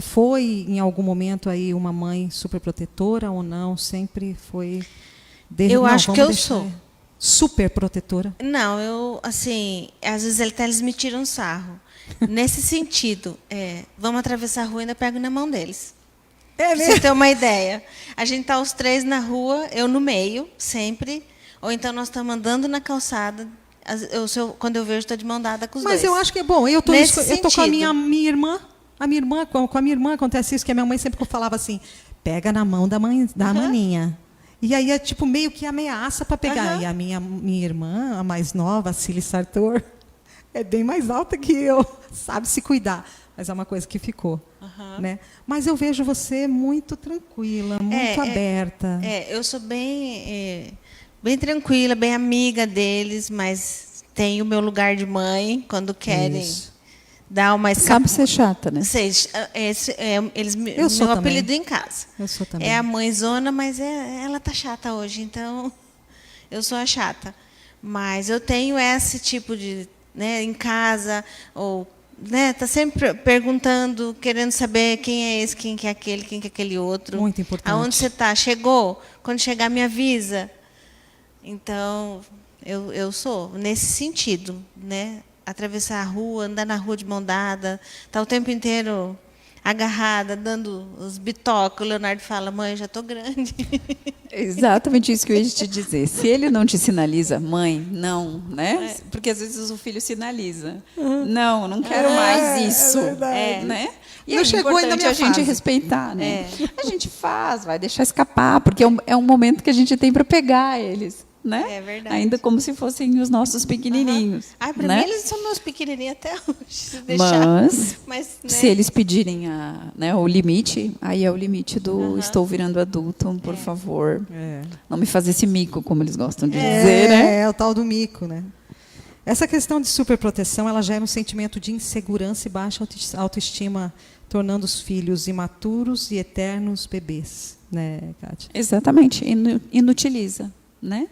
foi, em algum momento, aí uma mãe superprotetora ou não? Sempre foi... Eu acho que eu sou. Superprotetora? Não, eu, assim, às vezes eles me tiram sarro. Nesse sentido, vamos atravessar a rua e ainda pego na mão deles. Pra você ter uma ideia. A gente está os três na rua, eu no meio, sempre. Ou então nós estamos andando na calçada. Quando eu vejo, estou de mão dada com os dois. Mas eu acho que é bom. Eu estou com a minha irmã. Com a minha irmã acontece isso, que a minha mãe sempre falava assim, pega na mão da maninha. E aí é tipo meio que ameaça para pegar. E a minha irmã, a mais nova, a Cília Sartor, é bem mais alta que eu, sabe se cuidar. Mas é uma coisa que ficou. Né? Mas eu vejo você muito tranquila, muito aberta. Eu sou bem tranquila, bem amiga deles, mas tenho o meu lugar de mãe quando querem dar uma Sabe ser chata, né? Meu apelido em casa. Eu sou também. É a mãezona, mas ela tá chata hoje, então eu sou a chata. Mas eu tenho esse tipo de, né, em casa, ou tá sempre perguntando, querendo saber quem é esse, quem que é aquele outro. Muito importante. Aonde você está? Chegou? Quando chegar, me avisa. Então, eu sou nesse sentido, né? Atravessar a rua, andar na rua de mão dada, estar o tempo inteiro agarrada, dando os bitocos. O Leonardo fala, mãe, eu já estou grande. Exatamente isso que eu ia te dizer. Se ele não te sinaliza, mãe, não, né? Porque às vezes o filho sinaliza. Não quero mais isso. Né? E é importante a gente respeitar, né? A gente faz, vai deixar escapar, porque é um momento que a gente tem para pegar eles. Né? É verdade. Ainda como se fossem os nossos pequenininhos. Para né? mim, eles são meus pequenininhos até hoje. Se deixar. Mas né? Se eles pedirem o limite, aí é o limite do estou virando adulto, por favor. Não me faz esse mico, como eles gostam de dizer. Né? É o tal do mico. Né? Essa questão de superproteção, ela gera um sentimento de insegurança e baixa autoestima, tornando os filhos imaturos e eternos bebês. Né, Kátia? Exatamente. Inutiliza. Né?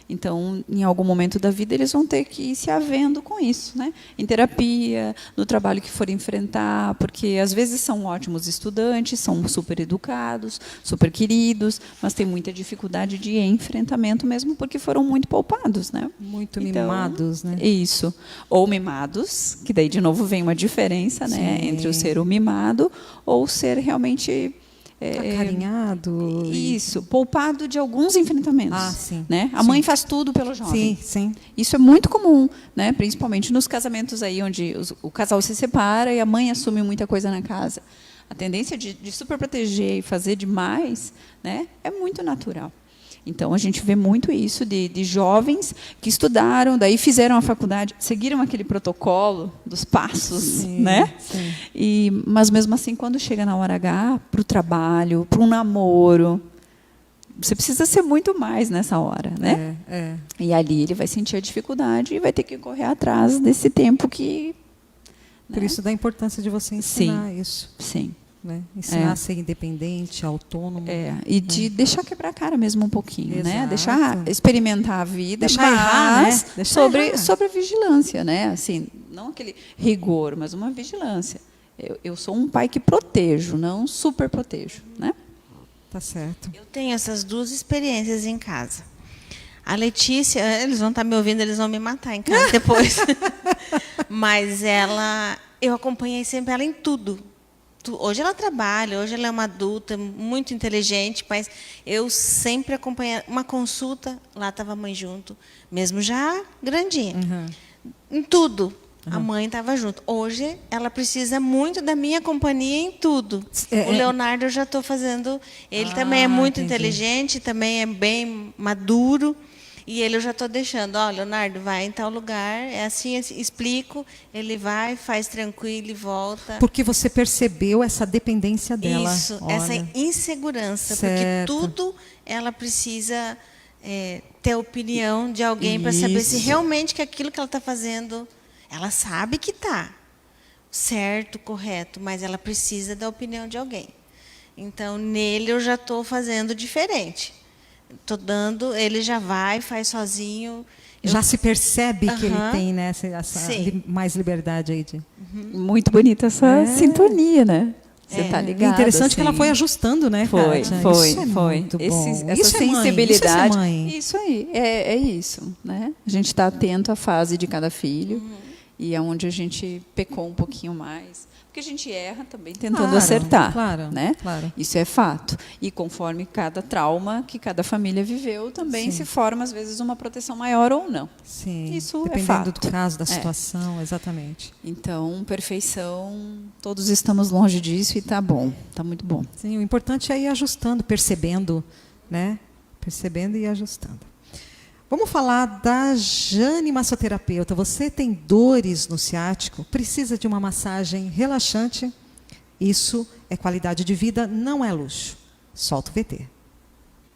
Então, em algum momento da vida, eles vão ter que ir se havendo com isso, né? Em terapia, no trabalho que for enfrentar, porque às vezes são ótimos estudantes, são super educados, super queridos, mas tem muita dificuldade de enfrentamento mesmo porque foram muito poupados, né? Muito mimados, né? Isso. Ou mimados, que daí de novo vem uma diferença, né, entre o ser o mimado ou ser realmente acarinhado. Isso, poupado de alguns enfrentamentos. Sim. Né? A mãe faz tudo pelo jovem. Sim. Isso é muito comum, né? Principalmente nos casamentos aí onde o casal se separa e a mãe assume muita coisa na casa. A tendência de super proteger e fazer demais, né, é muito natural. Então, a gente vê muito isso de jovens que estudaram, daí fizeram a faculdade, seguiram aquele protocolo dos passos, né? Sim. Mas, mesmo assim, quando chega na hora H, para o trabalho, para um namoro, você precisa ser muito mais nessa hora, né? E ali ele vai sentir a dificuldade e vai ter que correr atrás desse tempo que Por isso da importância de você ensinar isso. Sim. Né? Ensinar a ser independente, autônomo. E de deixar quebrar a cara mesmo um pouquinho, né? Exato. Deixar experimentar a vida, Deixar errar, né? mas Deixar sobre a vigilância, né? Assim, não aquele rigor, mas uma vigilância. Eu sou um pai que protejo, não super protejo, né? Tá certo. Eu tenho essas duas experiências em casa. A Letícia, eles vão estar me ouvindo, eles vão me matar em casa depois. Mas eu acompanhei sempre ela em tudo. Hoje ela trabalha, hoje ela é uma adulta, muito inteligente, mas eu sempre acompanhei. Uma consulta, lá estava a mãe junto, mesmo já grandinha. Em tudo, a mãe estava junto. Hoje, ela precisa muito da minha companhia em tudo. O Leonardo eu já estou fazendo. Ele também é muito inteligente, também é bem maduro. E ele eu já estou deixando, Leonardo, vai em tal lugar, é assim, explico, ele vai, faz tranquilo e volta. Porque você percebeu essa dependência dela. Isso, essa insegurança, certo. Porque tudo ela precisa ter a opinião de alguém para saber se realmente que aquilo que ela está fazendo, ela sabe que está certo, correto, mas ela precisa da opinião de alguém. Então, nele eu já estou fazendo diferente. Estou dando, ele já vai, faz sozinho. Já se percebe que ele tem, né, essa mais liberdade aí de. Muito bonita essa sintonia, né? Você está ligado. É interessante assim. que ela foi ajustando, né, Foi. Isso é muito bom. Essa Isso sensibilidade. É mãe. Isso aí, é isso, né? A gente está atento à fase de cada filho e aonde a gente pecou um pouquinho mais. Porque a gente erra também tentando acertar, né? Claro. Isso é fato. E conforme cada trauma que cada família viveu, também se forma, às vezes, uma proteção maior ou não. Sim, isso dependendo é fato. do caso, da situação, exatamente. Então, perfeição, todos estamos longe disso e está bom, está muito bom. Sim, o importante é ir ajustando, percebendo, né? Percebendo e ajustando. Vamos falar da Jane massoterapeuta. Você tem dores no ciático? Precisa de uma massagem relaxante? Isso é qualidade de vida, não é luxo. Solta o VT.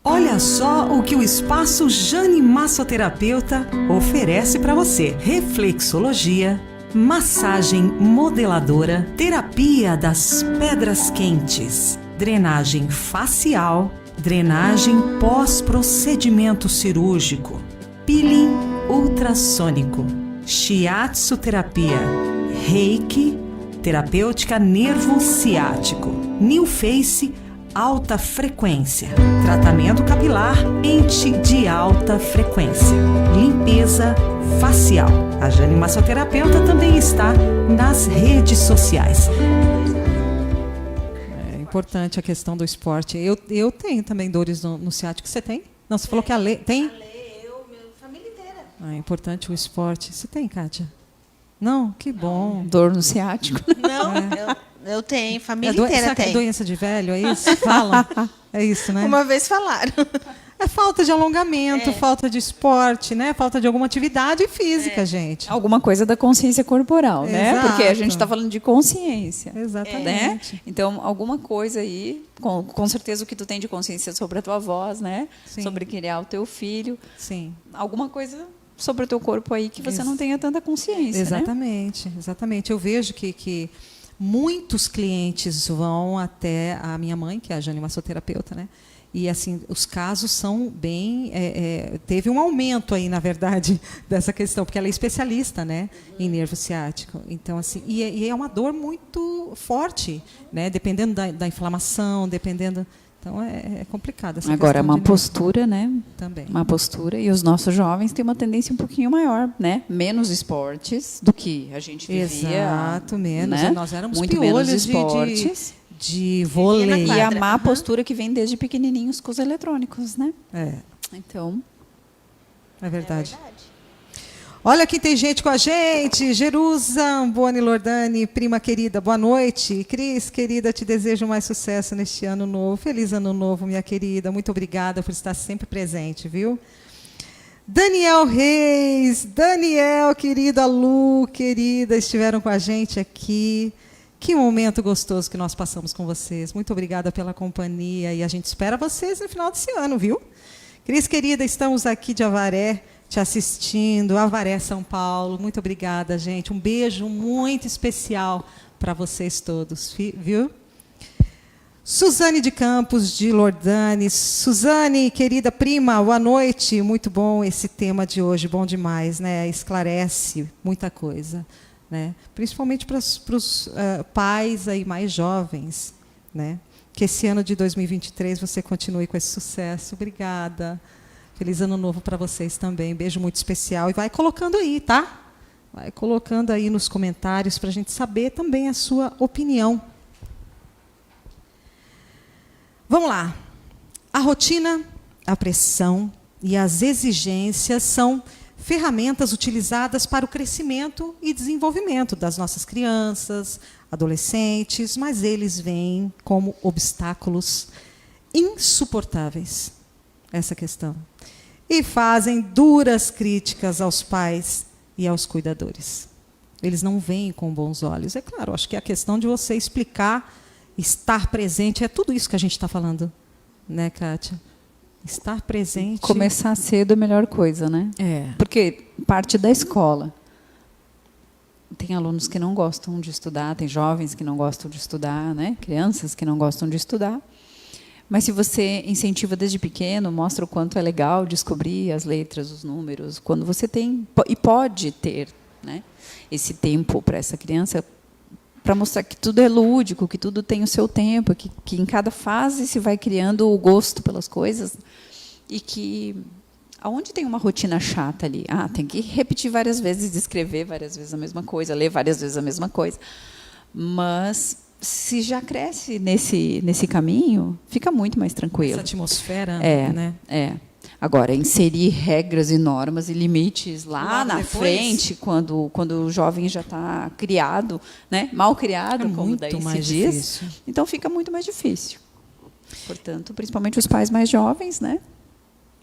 Olha só o que o Espaço Jane Massoterapeuta oferece para você. Reflexologia, massagem modeladora, terapia das pedras quentes, drenagem facial, drenagem pós-procedimento cirúrgico, peeling ultrassônico, shiatsu terapia, reiki, terapêutica nervo ciático, new face alta frequência, tratamento capilar ente de alta frequência, limpeza facial. A Jane Massoterapeuta também está nas redes sociais. Importante a questão do esporte. Eu tenho também dores no ciático. Você tem? Não, você falou que a Lê tem? A Lê, minha família inteira. É importante o esporte. Você tem, Kátia? Não? Que bom. Dor no ciático? Não, eu tenho. Família inteira tem. É doença de velho, é isso? Fala. É isso, né? Uma vez falaram. É falta de alongamento, falta de esporte, né? Falta de alguma atividade física, gente. Alguma coisa da consciência corporal, né? Porque a gente está falando de consciência. Exatamente. Né? Então, alguma coisa aí, com certeza o que tu tem de consciência sobre a tua voz, né? Sim. Sobre criar o teu filho. Sim. Alguma coisa sobre o teu corpo aí que você não tenha tanta consciência, exatamente, né? Exatamente. Eu vejo que muitos clientes vão até a minha mãe, que é a Jane massoterapeuta, né? E assim, os casos são bem... teve um aumento aí, na verdade, dessa questão, porque ela é especialista, né, em nervo ciático. Então, assim, e é uma dor muito forte, né? Dependendo da inflamação, dependendo... Então, é complicado essa Agora, questão. Agora, uma postura, né? Também. Uma postura. E os nossos jovens têm uma tendência um pouquinho maior, né? Menos esportes do que a gente vivia. Exato, menos. Né? Nós éramos muito menos piolhos esportes. De vôlei. E a má postura que vem desde pequenininhos com os eletrônicos, né? Então... É verdade. Olha, aqui tem gente com a gente. Jerusa, Boni Lordani, prima querida, boa noite. Cris, querida, te desejo mais sucesso neste ano novo. Feliz ano novo, minha querida. Muito obrigada por estar sempre presente, viu? Daniel Reis, Daniel, querida, Lu, querida, estiveram com a gente aqui. Que momento gostoso que nós passamos com vocês. Muito obrigada pela companhia e a gente espera vocês no final desse ano, viu? Cris, querida, estamos aqui de Avaré, te assistindo. Avaré, São Paulo. Muito obrigada, gente. Um beijo muito especial para vocês todos, viu? Suzane de Campos, de Lordane. Suzane, querida prima, boa noite. Muito bom esse tema de hoje, bom demais, né? Esclarece muita coisa, né? Principalmente para os pais aí mais jovens, né? Que esse ano de 2023 você continue com esse sucesso. Obrigada. Feliz ano novo para vocês também. Beijo muito especial. E vai colocando aí, tá? Vai colocando aí nos comentários para a gente saber também a sua opinião. Vamos lá. A rotina, a pressão e as exigências são ferramentas utilizadas para o crescimento e desenvolvimento das nossas crianças, adolescentes, mas eles vêm como obstáculos insuportáveis, essa questão, e fazem duras críticas aos pais e aos cuidadores. Eles não veem com bons olhos. É claro, acho que é a questão de você explicar, estar presente, é tudo isso que a gente está falando, né, Kátia? Estar presente. Começar cedo é a melhor coisa, né? É. Porque parte da escola. Tem alunos que não gostam de estudar, tem jovens que não gostam de estudar, né? Crianças que não gostam de estudar. Mas se você incentiva desde pequeno, mostra o quanto é legal descobrir as letras, os números, quando você tem e pode ter, né, esse tempo para essa criança, para mostrar que tudo é lúdico, que tudo tem o seu tempo, que em cada fase se vai criando o gosto pelas coisas, e que aonde tem uma rotina chata ali, tem que repetir várias vezes, escrever várias vezes a mesma coisa, ler várias vezes a mesma coisa, mas se já cresce nesse caminho, fica muito mais tranquilo. Essa atmosfera, né? É. Agora, inserir regras e normas e limites lá na frente, quando o jovem já está criado, né? Mal criado, como daí se diz. Difícil. Então, fica muito mais difícil. Portanto, principalmente os pais mais jovens, né?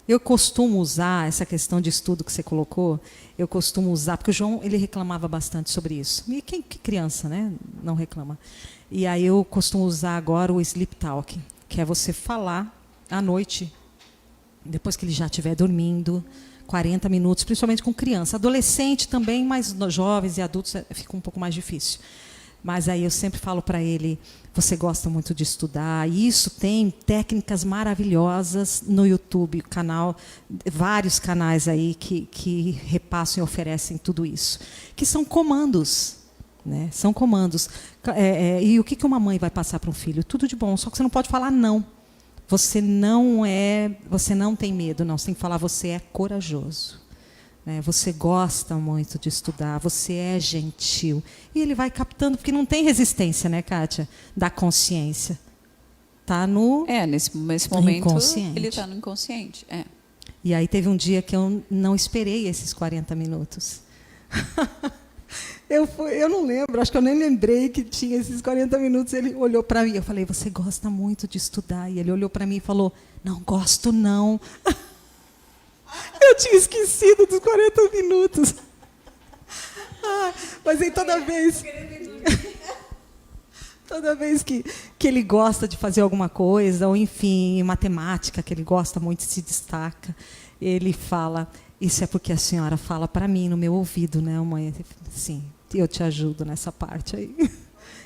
Eu costumo usar essa questão de estudo que você colocou, eu costumo usar, porque o João ele reclamava bastante sobre isso. E que criança, né? Não reclama. E aí eu costumo usar agora o sleep talk, que é você falar à noite, depois que ele já estiver dormindo, 40 minutos, principalmente com criança. Adolescente também, mas jovens e adultos fica um pouco mais difícil. Mas aí eu sempre falo para ele, você gosta muito de estudar, e isso tem técnicas maravilhosas no YouTube, vários canais aí que repassam e oferecem tudo isso, que são comandos. Né? São comandos. E o que uma mãe vai passar para um filho? Tudo de bom, só que você não pode falar não. Você não tem medo, não. Você tem que falar, você é corajoso. Né? Você gosta muito de estudar, você é gentil. E ele vai captando, porque não tem resistência, né, Kátia? Da consciência. Está no nesse momento, ele está no inconsciente. É. E aí teve um dia que eu não esperei esses 40 minutos. Eu não lembro, acho que eu nem lembrei que tinha esses 40 minutos. Ele olhou para mim, eu falei, você gosta muito de estudar? E ele olhou para mim e falou, não gosto não. Eu tinha esquecido dos 40 minutos. Mas aí toda vez que ele gosta de fazer alguma coisa, ou enfim, em matemática, que ele gosta muito e se destaca, ele fala, isso é porque a senhora fala para mim no meu ouvido, né, mãe? Sim, eu te ajudo nessa parte aí.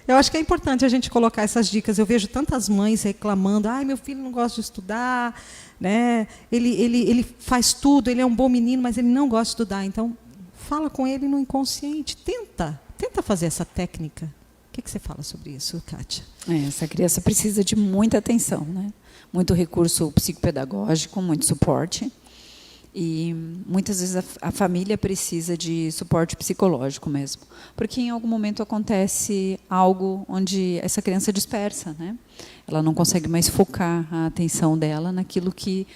Eu acho que é importante a gente colocar essas dicas. Eu vejo tantas mães reclamando, meu filho não gosta de estudar, né? Ele faz tudo, ele é um bom menino, mas ele não gosta de estudar. Então, fala com ele no inconsciente, tenta fazer essa técnica. O que você fala sobre isso, Kátia? Essa criança precisa de muita atenção, né? Muito recurso psicopedagógico, muito suporte. E muitas vezes a família precisa de suporte psicológico mesmo, porque em algum momento acontece algo onde essa criança dispersa, né? Ela não consegue mais focar a atenção dela naquilo que,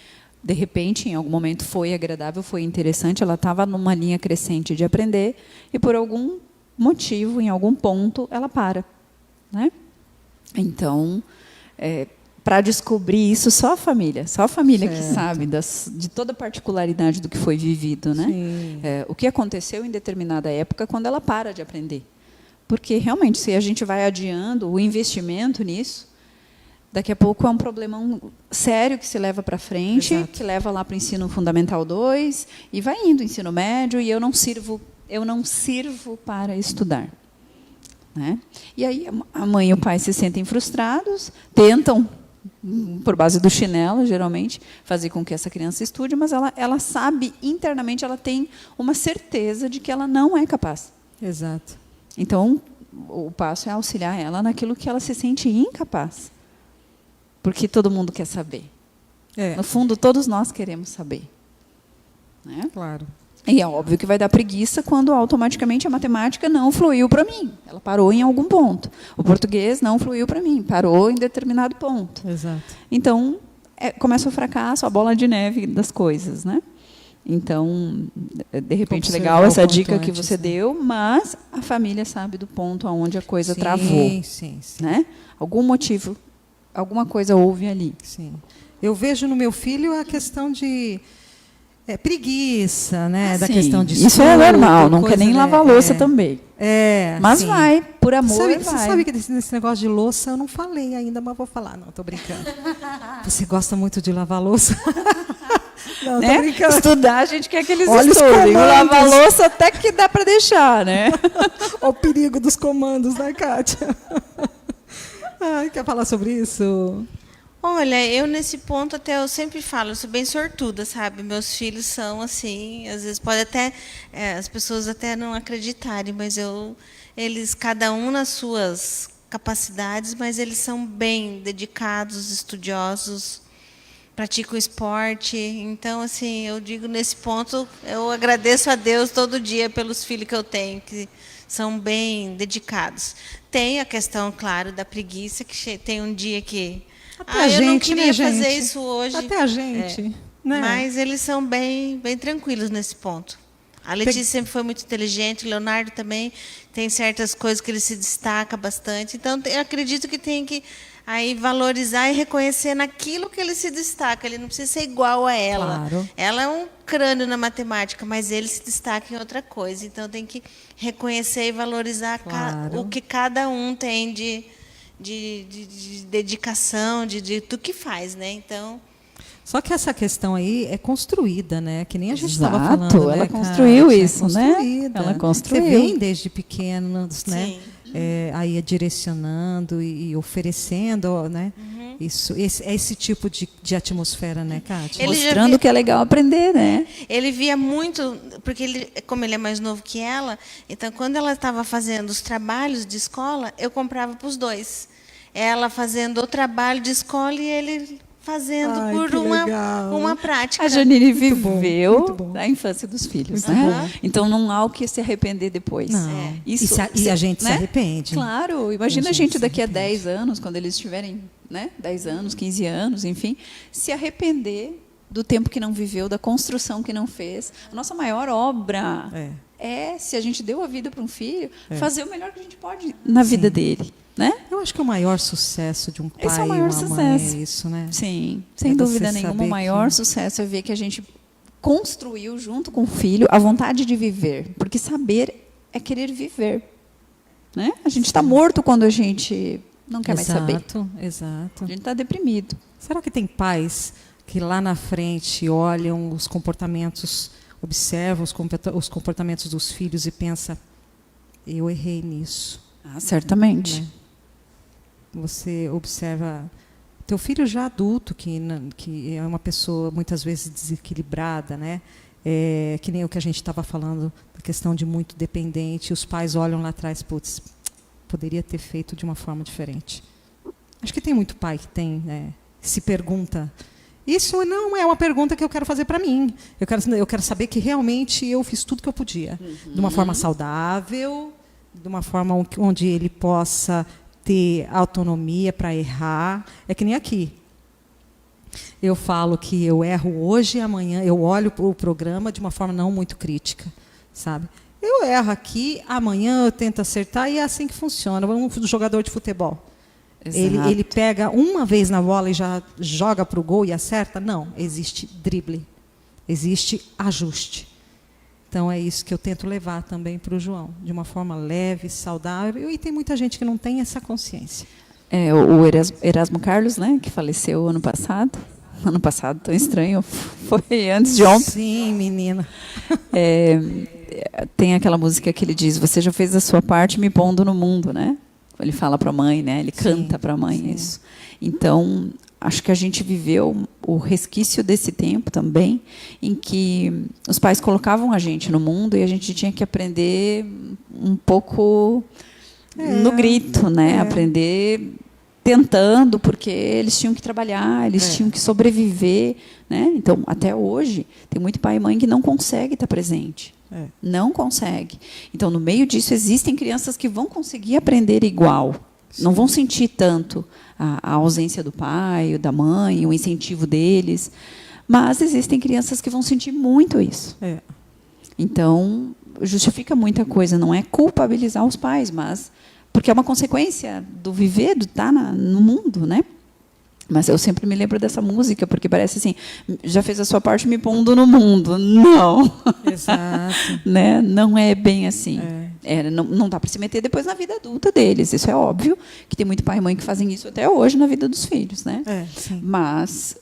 de repente, em algum momento foi agradável, foi interessante, ela estava numa linha crescente de aprender e, por algum motivo, em algum ponto, ela para, né? Então, para descobrir isso, só a família que sabe de toda a particularidade do que foi vivido, né? O que aconteceu em determinada época quando ela para de aprender. Porque, realmente, se a gente vai adiando o investimento nisso, Daqui a pouco é um problemão sério que se leva para frente, Exato. que leva lá para o ensino fundamental 2, e vai indo, ensino médio, e eu não sirvo para estudar. Né? E aí a mãe e o pai se sentem frustrados, tentam, por base do chinelo, geralmente, fazer com que essa criança estude, mas ela sabe, internamente, ela tem uma certeza de que ela não é capaz. Exato. Então, o passo é auxiliar ela naquilo que ela se sente incapaz. Porque todo mundo quer saber. No fundo, todos nós queremos saber. Né? Claro. E é óbvio que vai dar preguiça quando automaticamente a matemática não fluiu para mim. Ela parou em algum ponto. O português não fluiu para mim, parou em determinado ponto. Exato. Então, começa o fracasso, a bola de neve das coisas. Né? Então, de repente, legal essa dica que você deu, mas a família sabe do ponto aonde a coisa travou. Sim. Né? Algum motivo, alguma coisa houve ali. Sim. Eu vejo no meu filho a questão de preguiça, né? Da questão de estudo. Isso é normal, não quer nem lavar louça também. Mas sim. vai, por amor, vai. Você sabe que nesse negócio de louça eu não falei ainda, mas vou falar. Não, estou brincando. Você gosta muito de lavar louça? Não, né? tô brincando. Estudar, a gente quer que eles Olha estudem. Lavar louça até que dá para deixar, né? Olha o perigo dos comandos, né, Kátia? Quer falar sobre isso? Olha, eu nesse ponto até eu sempre falo, eu sou bem sortuda, sabe? Meus filhos são assim, às vezes pode até as pessoas até não acreditarem, mas eles cada um nas suas capacidades, mas eles são bem dedicados, estudiosos, praticam esporte. Então, assim, eu digo nesse ponto, eu agradeço a Deus todo dia pelos filhos que eu tenho, que são bem dedicados. Tem a questão, claro, da preguiça, que tem um dia que até a gente, eu não queria fazer gente? isso hoje. Até a gente. Né? Mas eles são bem tranquilos nesse ponto. A Letícia sempre foi muito inteligente, o Leonardo também tem certas coisas que ele se destaca bastante. Então, eu acredito que tem que aí valorizar e reconhecer naquilo que ele se destaca. Ele não precisa ser igual a ela. Claro. Ela é um crânio na matemática, mas ele se destaca em outra coisa. Então, tem que reconhecer e valorizar Claro. o que cada um tem de dedicação, do que faz, né? Então, só que essa questão aí é construída, né? Que nem a gente estava Exato, falando. ela né, construiu Kátia? isso, né? Ela construiu. Você vem desde pequenos, né? Sim. Aí direcionando e oferecendo, né? Esse tipo de atmosfera, né, Kátia? Mostrando que é legal aprender, né? Ele via muito, porque como ele é mais novo que ela, então quando ela estava fazendo os trabalhos de escola, eu comprava para os dois. Ela fazendo o trabalho de escola e ele fazendo por uma prática. A Janine Muito viveu bom. a infância dos filhos, Muito né? bom. Então não há o que se arrepender depois. Não. Isso, E a gente se né? arrepende. Claro, imagina a gente se daqui a arrepende. 10 anos, quando eles tiverem, né, 10 anos, 15 anos, enfim, se arrepender do tempo que não viveu, da construção que não fez. A nossa maior obra se a gente deu a vida para um filho, fazer o melhor que a gente pode na vida dele. Né? Eu acho que o maior sucesso de um pai Esse é o maior e uma sucesso. mãe é isso, né? Sim, sem É dúvida você nenhuma, o saber maior que- sucesso é ver que a gente construiu junto com o filho a vontade de viver. Porque saber é querer viver. Né? A gente está morto quando a gente não quer mais saber. Exato. A gente está deprimido. Será que tem pais que lá na frente olham os comportamentos, observam os comportamentos dos filhos e pensam, eu errei nisso? Certamente. Né? Você observa teu filho já adulto, que é uma pessoa muitas vezes desequilibrada, né? Que nem o que a gente estava falando, da questão de muito dependente, os pais olham lá atrás, putz, poderia ter feito de uma forma diferente. Acho que tem muito pai que tem, né, se pergunta. Isso não é uma pergunta que eu quero fazer para mim. Eu quero saber que realmente eu fiz tudo que eu podia, de uma forma saudável, de uma forma onde ele possa ter autonomia para errar. É que nem aqui. Eu falo que eu erro hoje e amanhã eu olho o programa de uma forma não muito crítica, sabe? Eu erro aqui, amanhã eu tento acertar e é assim que funciona. Um jogador de futebol. Ele pega uma vez na bola e já joga para o gol e acerta? Não, existe drible, existe ajuste. Então, é isso que eu tento levar também para o João, de uma forma leve, saudável, e tem muita gente que não tem essa consciência. O Erasmo Carlos, né, que faleceu ano passado. Ano passado, tão estranho, foi antes de ontem. Sim, menina. Tem aquela música que ele diz: você já fez a sua parte me pondo no mundo, né? Ele fala para a mãe, né? Ele canta para a mãe isso. Então, acho que a gente viveu o resquício desse tempo também, em que os pais colocavam a gente no mundo e a gente tinha que aprender um pouco no grito, né? Aprender tentando, porque eles tinham que trabalhar, eles tinham que sobreviver, né? Então, até hoje, tem muito pai e mãe que não consegue estar presente. Não consegue. Então, no meio disso, existem crianças que vão conseguir aprender igual. Sim. Não vão sentir tanto a ausência do pai, ou da mãe, o incentivo deles. Mas existem crianças que vão sentir muito isso. Então, justifica muita coisa. Não é culpabilizar os pais, mas porque é uma consequência do viver, do estar no mundo, né? Mas eu sempre me lembro dessa música, porque parece assim, já fez a sua parte me pondo no mundo. Não. Exato. Né? Não é bem assim. Não dá para se meter depois na vida adulta deles. Isso é óbvio, que tem muito pai e mãe que fazem isso até hoje na vida dos filhos, né? Sim. Mas,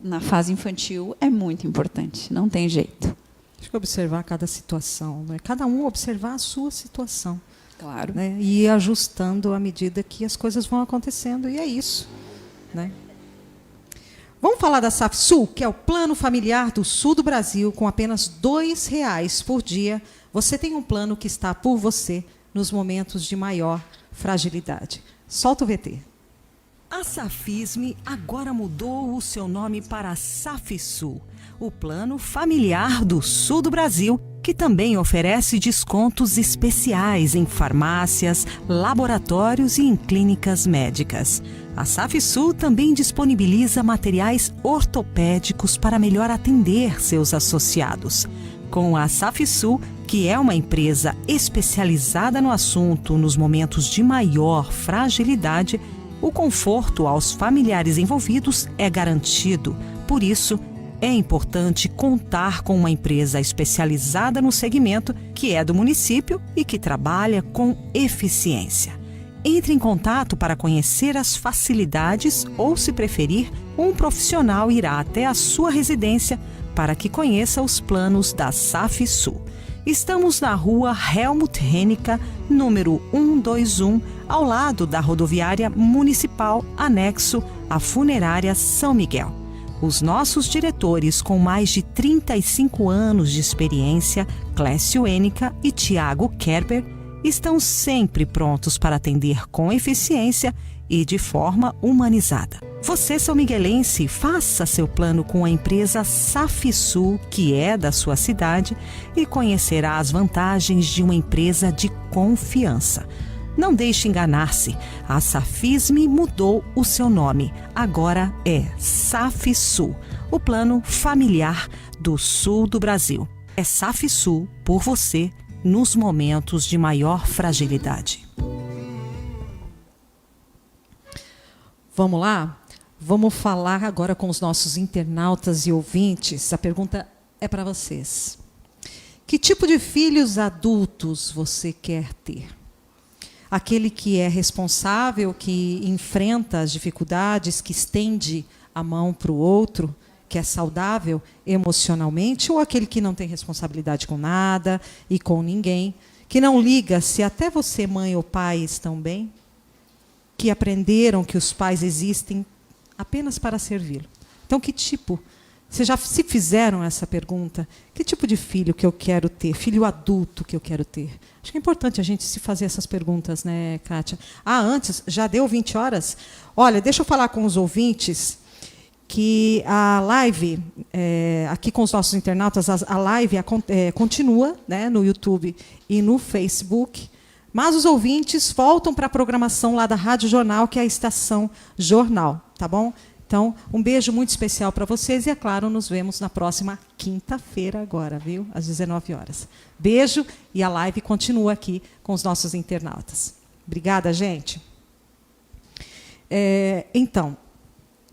na fase infantil, é muito importante. Não tem jeito. Acho que observar cada situação, né? Cada um observar a sua situação. Claro. Né? E ir ajustando à medida que as coisas vão acontecendo. E é isso. Né? Vamos falar da SAFSU, que é o Plano Familiar do Sul do Brasil. Com apenas R$2 por dia, você tem um plano que está por você nos momentos de maior fragilidade. Solta o VT. A Safisme agora mudou o seu nome para SAFSU, o Plano Familiar do Sul do Brasil, que também oferece descontos especiais em farmácias, laboratórios e em clínicas médicas. A SAFSU também disponibiliza materiais ortopédicos para melhor atender seus associados. Com a SAFSU, que é uma empresa especializada no assunto nos momentos de maior fragilidade, o conforto aos familiares envolvidos é garantido. Por isso, é importante contar com uma empresa especializada no segmento, que é do município e que trabalha com eficiência. Entre em contato para conhecer as facilidades ou, se preferir, um profissional irá até a sua residência para que conheça os planos da SAFSU. Estamos na rua Helmut Hennicke, número 121, ao lado da rodoviária municipal, anexo à funerária São Miguel. Os nossos diretores, com mais de 35 anos de experiência, Clécio Hennicke e Tiago Kerber, estão sempre prontos para atender com eficiência e de forma humanizada. Você, são miguelense, faça seu plano com a empresa SAFSU, que é da sua cidade, e conhecerá as vantagens de uma empresa de confiança. Não deixe enganar-se, a Safisme mudou o seu nome. Agora é SAFSU, o Plano Familiar do Sul do Brasil. É SAFSU por você nos momentos de maior fragilidade. Vamos lá? Vamos falar agora com os nossos internautas e ouvintes. A pergunta é para vocês. Que tipo de filhos adultos você quer ter? Aquele que é responsável, que enfrenta as dificuldades, que estende a mão para o outro, que é saudável emocionalmente, ou aquele que não tem responsabilidade com nada e com ninguém, que não liga se até você, mãe ou pai, estão bem, que aprenderam que os pais existem apenas para servi-lo. Então, que tipo? Vocês já se fizeram essa pergunta? Que tipo de filho que eu quero ter? Filho adulto que eu quero ter? Acho que é importante a gente se fazer essas perguntas, né, Kátia? Antes, já deu 20 horas? Olha, deixa eu falar com os ouvintes que a live, aqui com os nossos internautas, a live continua, né, no YouTube e no Facebook, mas os ouvintes voltam para a programação lá da Rádio Jornal, que é a Estação Jornal, tá bom? Então, um beijo muito especial para vocês e, é claro, nos vemos na próxima quinta-feira agora, viu? Às 19 horas. Beijo e a live continua aqui com os nossos internautas. Obrigada, gente. Então,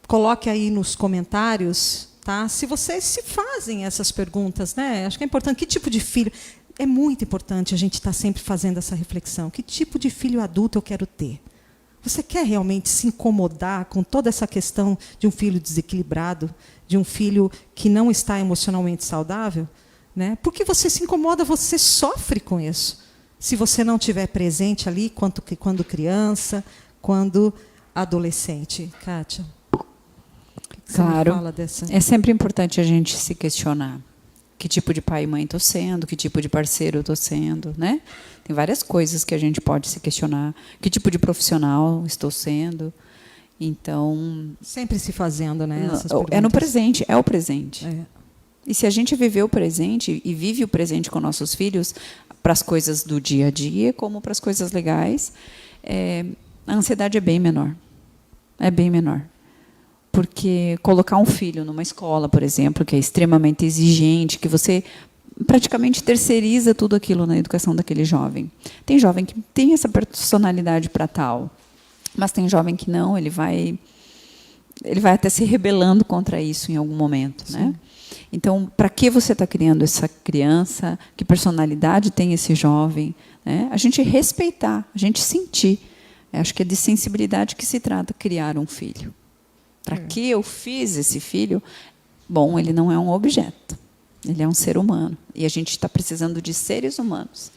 coloque aí nos comentários, tá? Se vocês se fazem essas perguntas, né? Acho que é importante. Que tipo de filho? É muito importante a gente estar sempre fazendo essa reflexão. Que tipo de filho adulto eu quero ter? Você quer realmente se incomodar com toda essa questão de um filho desequilibrado, de um filho que não está emocionalmente saudável? Né? Porque você se incomoda, você sofre com isso. Se você não estiver presente ali, quando criança, quando adolescente. Kátia, o que você me fala dessa? É sempre importante a gente se questionar. Que tipo de pai e mãe estou sendo? Que tipo de parceiro estou sendo? Né? Tem várias coisas que a gente pode se questionar. Que tipo de profissional estou sendo? Então... Sempre se fazendo, né? É no presente, é o presente. É. E se a gente viver o presente e vive o presente com nossos filhos, para as coisas do dia a dia, como para as coisas legais, a ansiedade é bem menor. É bem menor. Porque colocar um filho numa escola, por exemplo, que é extremamente exigente, que você praticamente terceiriza tudo aquilo na educação daquele jovem. Tem jovem que tem essa personalidade para tal, mas tem jovem que não, ele vai até se rebelando contra isso em algum momento, né? Então, para que você está criando essa criança? Que personalidade tem esse jovem? Né? A gente respeitar, a gente sentir. Acho que é de sensibilidade que se trata criar um filho. Para que eu fiz esse filho? Bom, ele não é um objeto. Ele é um ser humano. E a gente está precisando de seres humanos.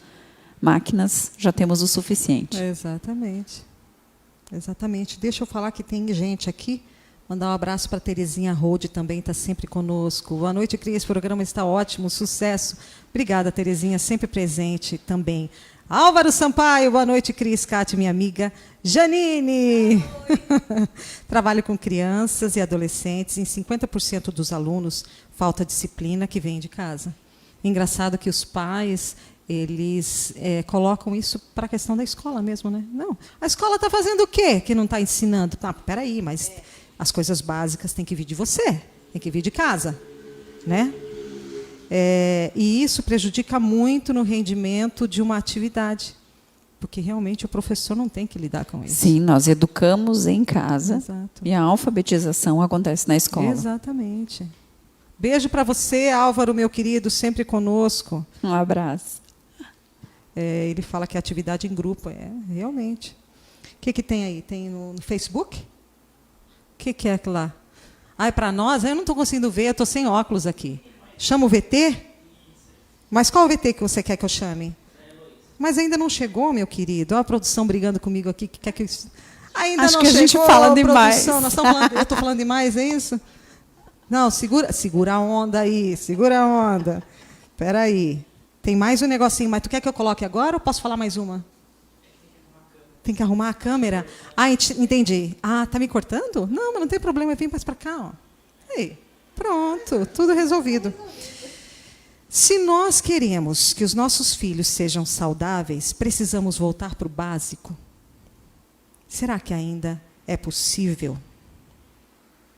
Máquinas, já temos o suficiente. Exatamente. Exatamente. Deixa eu falar que tem gente aqui. Mandar um abraço para a Terezinha Rode, também está sempre conosco. Boa noite, Cris. Esse programa está ótimo, sucesso. Obrigada, Terezinha, sempre presente também. Álvaro Sampaio, boa noite, Cris, Cátia, minha amiga. Janine! Trabalho com crianças e adolescentes. Em 50% dos alunos, falta disciplina que vem de casa. Engraçado que os pais, eles colocam isso para a questão da escola mesmo, né? Não, a escola está fazendo o quê que não está ensinando? Ah, peraí, mas... As coisas básicas têm que vir de você, têm que vir de casa, né? E isso prejudica muito no rendimento de uma atividade, porque realmente o professor não tem que lidar com isso. Sim, nós educamos em casa. Exato. E a alfabetização acontece na escola. Exatamente. Beijo para você, Álvaro, meu querido, sempre conosco. Um abraço. Ele fala que é atividade em grupo, realmente. O que tem aí? Tem no Facebook? O que é aquilo lá? Ah, é para nós? Eu não estou conseguindo ver, eu estou sem óculos aqui. Chama o VT? Mas qual o VT que você quer que eu chame? Mas ainda não chegou, meu querido. Olha a produção brigando comigo aqui. Que quer que... Ainda Acho não que chegou, a gente fala demais. Nós eu estou falando demais, é isso? Não, segura a onda aí. Segura a onda. Espera aí. Tem mais um negocinho, mas tu quer que eu coloque agora ou posso falar mais uma? Tem que arrumar a câmera. Ah, entendi. Ah, tá me cortando? Não, mas não tem problema, vem mais para cá. Ó. Aí, pronto, tudo resolvido. Se nós queremos que os nossos filhos sejam saudáveis, precisamos voltar para o básico. Será que ainda é possível?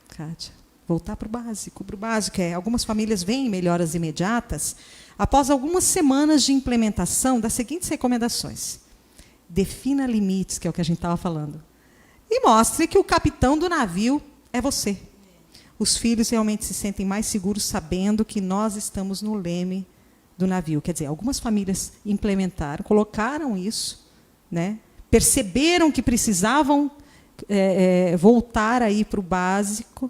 Kátia, voltar para o básico. Para o básico algumas famílias veem melhoras imediatas após algumas semanas de implementação das seguintes recomendações. Defina limites, que é o que a gente estava falando. E mostre que o capitão do navio é você. Os filhos realmente se sentem mais seguros sabendo que nós estamos no leme do navio. Quer dizer, algumas famílias implementaram, colocaram isso, né? Perceberam que precisavam voltar aí para o básico.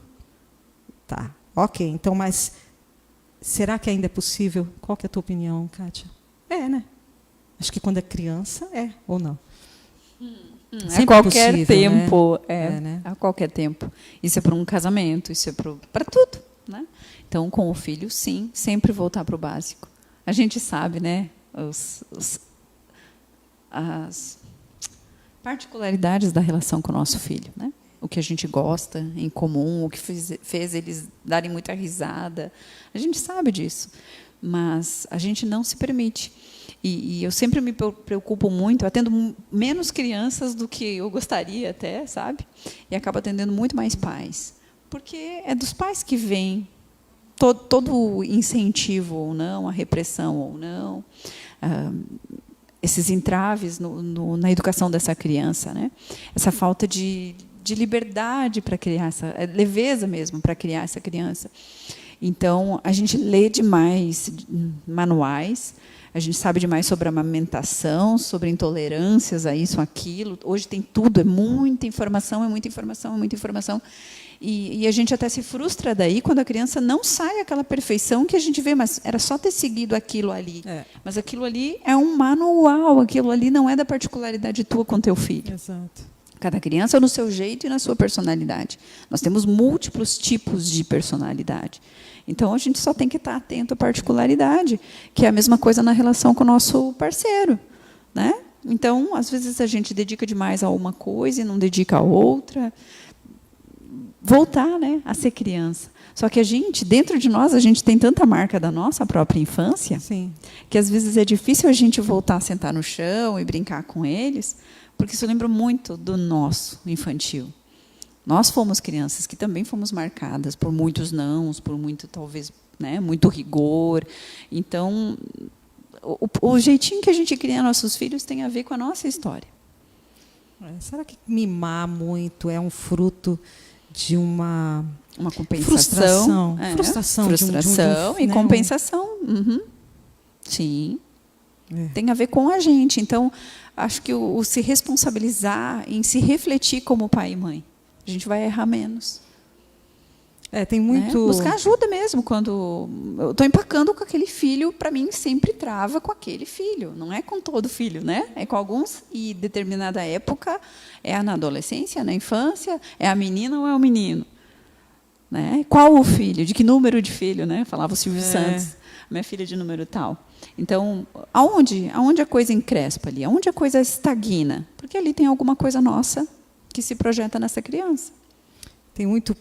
Tá, ok. Então, mas será que ainda é possível? Qual que é a tua opinião, Kátia? Né? Acho que quando é criança, ou não? A qualquer tempo. Né? A qualquer tempo. Isso é para um casamento, isso é para tudo. Né? Então, com o filho, sim, sempre voltar para o básico. A gente sabe, né? As particularidades da relação com o nosso filho. Né? O que a gente gosta em comum, o que fez eles darem muita risada. A gente sabe disso. Mas a gente não se permite. E eu sempre me preocupo muito, atendo menos crianças do que eu gostaria até, sabe? E acabo atendendo muito mais pais. Porque é dos pais que vem todo o incentivo ou não, a repressão ou não, esses entraves na educação dessa criança, né? Essa falta de liberdade para criar essa leveza mesmo para criar essa criança. Então, a gente lê demais manuais, A gente sabe demais sobre amamentação, sobre intolerâncias a isso, aquilo. Hoje tem tudo, é muita informação, é muita informação, é muita informação. E a gente até se frustra daí quando a criança não sai aquela perfeição que a gente vê, mas era só ter seguido aquilo ali. Mas aquilo ali é um manual, aquilo ali não é da particularidade tua com teu filho. Exato. Cada criança no seu jeito e na sua personalidade. Nós temos múltiplos tipos de personalidade. Então, a gente só tem que estar atento à particularidade, que é a mesma coisa na relação com o nosso parceiro, né? Então, às vezes, a gente dedica demais a uma coisa e não dedica a outra. Voltar, né, a ser criança. Só que a gente, dentro de nós, a gente tem tanta marca da nossa própria infância, Sim. que às vezes é difícil a gente voltar a sentar no chão e brincar com eles, porque isso lembra muito do nosso infantil. Nós fomos crianças que também fomos marcadas por muitos nãos, por muito, talvez, né, muito rigor. Então, o jeitinho que a gente cria nossos filhos tem a ver com a nossa história. Será que mimar muito é um fruto de uma compensação? Frustração e compensação. Sim. Tem a ver com a gente. Então, acho que o se responsabilizar, em se refletir como pai e mãe, a gente vai errar menos. Tem muito... Buscar ajuda mesmo. Quando eu estou empacando com aquele filho, para mim, sempre trava com aquele filho. Não é com todo filho, né? É com alguns, e determinada época, é na adolescência, na infância, é a menina ou é o menino? Né? Qual o filho? De que número de filho? Né? Falava o Silvio Santos. Minha filha de número tal. Então, aonde a coisa encrespa ali? Aonde a coisa estagna? Porque ali tem alguma coisa nossa que se projeta nessa criança. Tem muito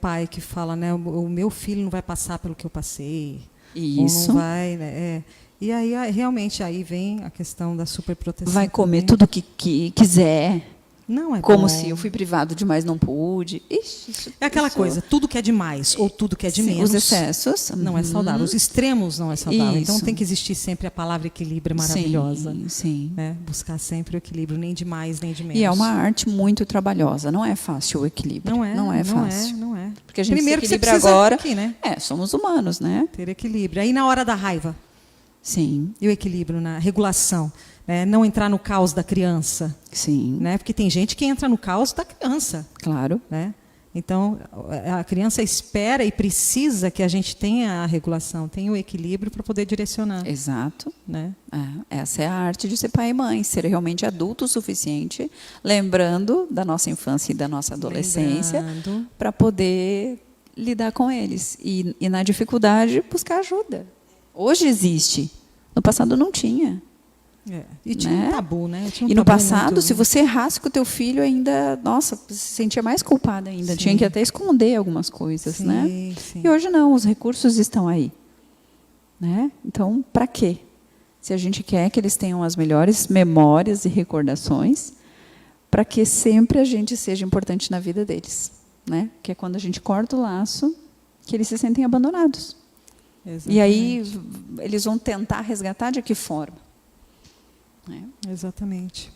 pai que fala, né, o meu filho não vai passar pelo que eu passei. Isso. Ou não vai, né? E aí, realmente, aí vem a questão da superproteção. Vai comer também. tudo o que quiser. Não é como bom. se eu fui privado demais, não pude. Ixi, é aquela coisa, tudo que é demais ou tudo que é de menos. Os excessos. Não é saudável. Os extremos não é saudável. Isso. Então tem que existir sempre a palavra equilíbrio maravilhosa. Sim. Né? Buscar sempre o equilíbrio, nem de mais, nem de menos. E é uma arte muito trabalhosa. Não é fácil o equilíbrio. Não é fácil. Não é. Porque a gente Primeiro se que equilibra você precisa agora. aqui, né? Somos humanos, né? Ter equilíbrio. Aí na hora da raiva. Sim. E o equilíbrio na regulação. Né? Não entrar no caos da criança. Sim. Né? Porque tem gente que entra no caos da criança. Claro. Né? Então, a criança espera e precisa que a gente tenha a regulação, tenha o equilíbrio para poder direcionar. Exato. Né? Essa é a arte de ser pai e mãe, ser realmente adulto o suficiente, lembrando da nossa infância e da nossa adolescência, para poder lidar com eles. E na dificuldade, buscar ajuda. Hoje existe. No passado não tinha. E tinha um tabu, né? E no passado, se você errasse com o teu filho, ainda, nossa, se sentia mais culpada ainda. Sim. Tinha que até esconder algumas coisas, sim, né? Sim. E hoje não, os recursos estão aí. Né? Então, para quê? Se a gente quer que eles tenham as melhores memórias e recordações, para que sempre a gente seja importante na vida deles. Né? Que é quando a gente corta o laço, que eles se sentem abandonados. Exatamente. E aí, eles vão tentar resgatar de que forma? Exatamente.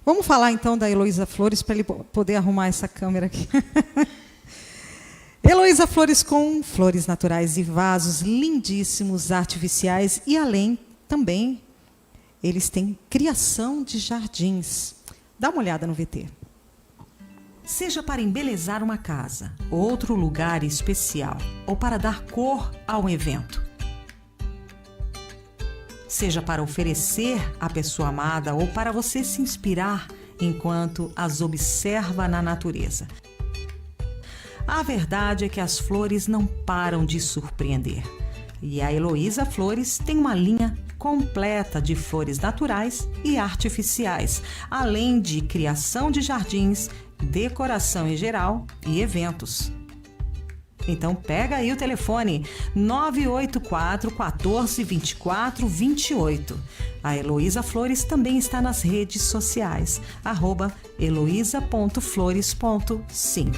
Vamos falar então da Heloísa Flores para ele poder arrumar essa câmera aqui. Heloísa Flores com flores naturais e vasos lindíssimos, artificiais e além também eles têm criação de jardins. Dá uma olhada no VT. Seja para embelezar uma casa, outro lugar especial ou para dar cor a um evento. Seja para oferecer à pessoa amada ou para você se inspirar enquanto as observa na natureza. A verdade é que as flores não param de surpreender. E a Heloísa Flores tem uma linha completa de flores naturais e artificiais, além de criação de jardins, decoração em geral e eventos. Então pega aí o telefone 984 14 24 28. A Heloísa Flores também está nas redes sociais, @heloisa.flores.5.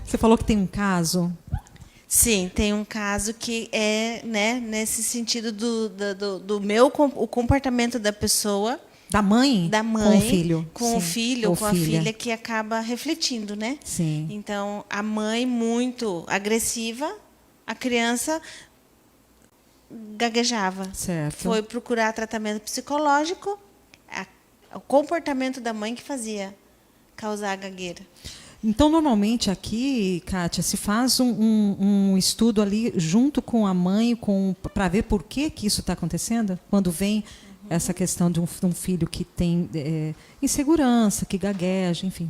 Você falou que tem um caso. Sim, tem um caso que é, né, nesse sentido do o comportamento da pessoa. Da mãe com o filho. Com Sim. o filho, ou com a filha, que acaba refletindo, né? Sim. Então, a mãe muito agressiva, a criança gaguejava. Certo. Foi procurar tratamento psicológico, o comportamento da mãe que fazia causar a gagueira. Então, normalmente aqui, Kátia, se faz um estudo ali junto com a mãe para ver por que isso está acontecendo? Quando vem essa questão de um filho que tem insegurança, que gagueja, enfim.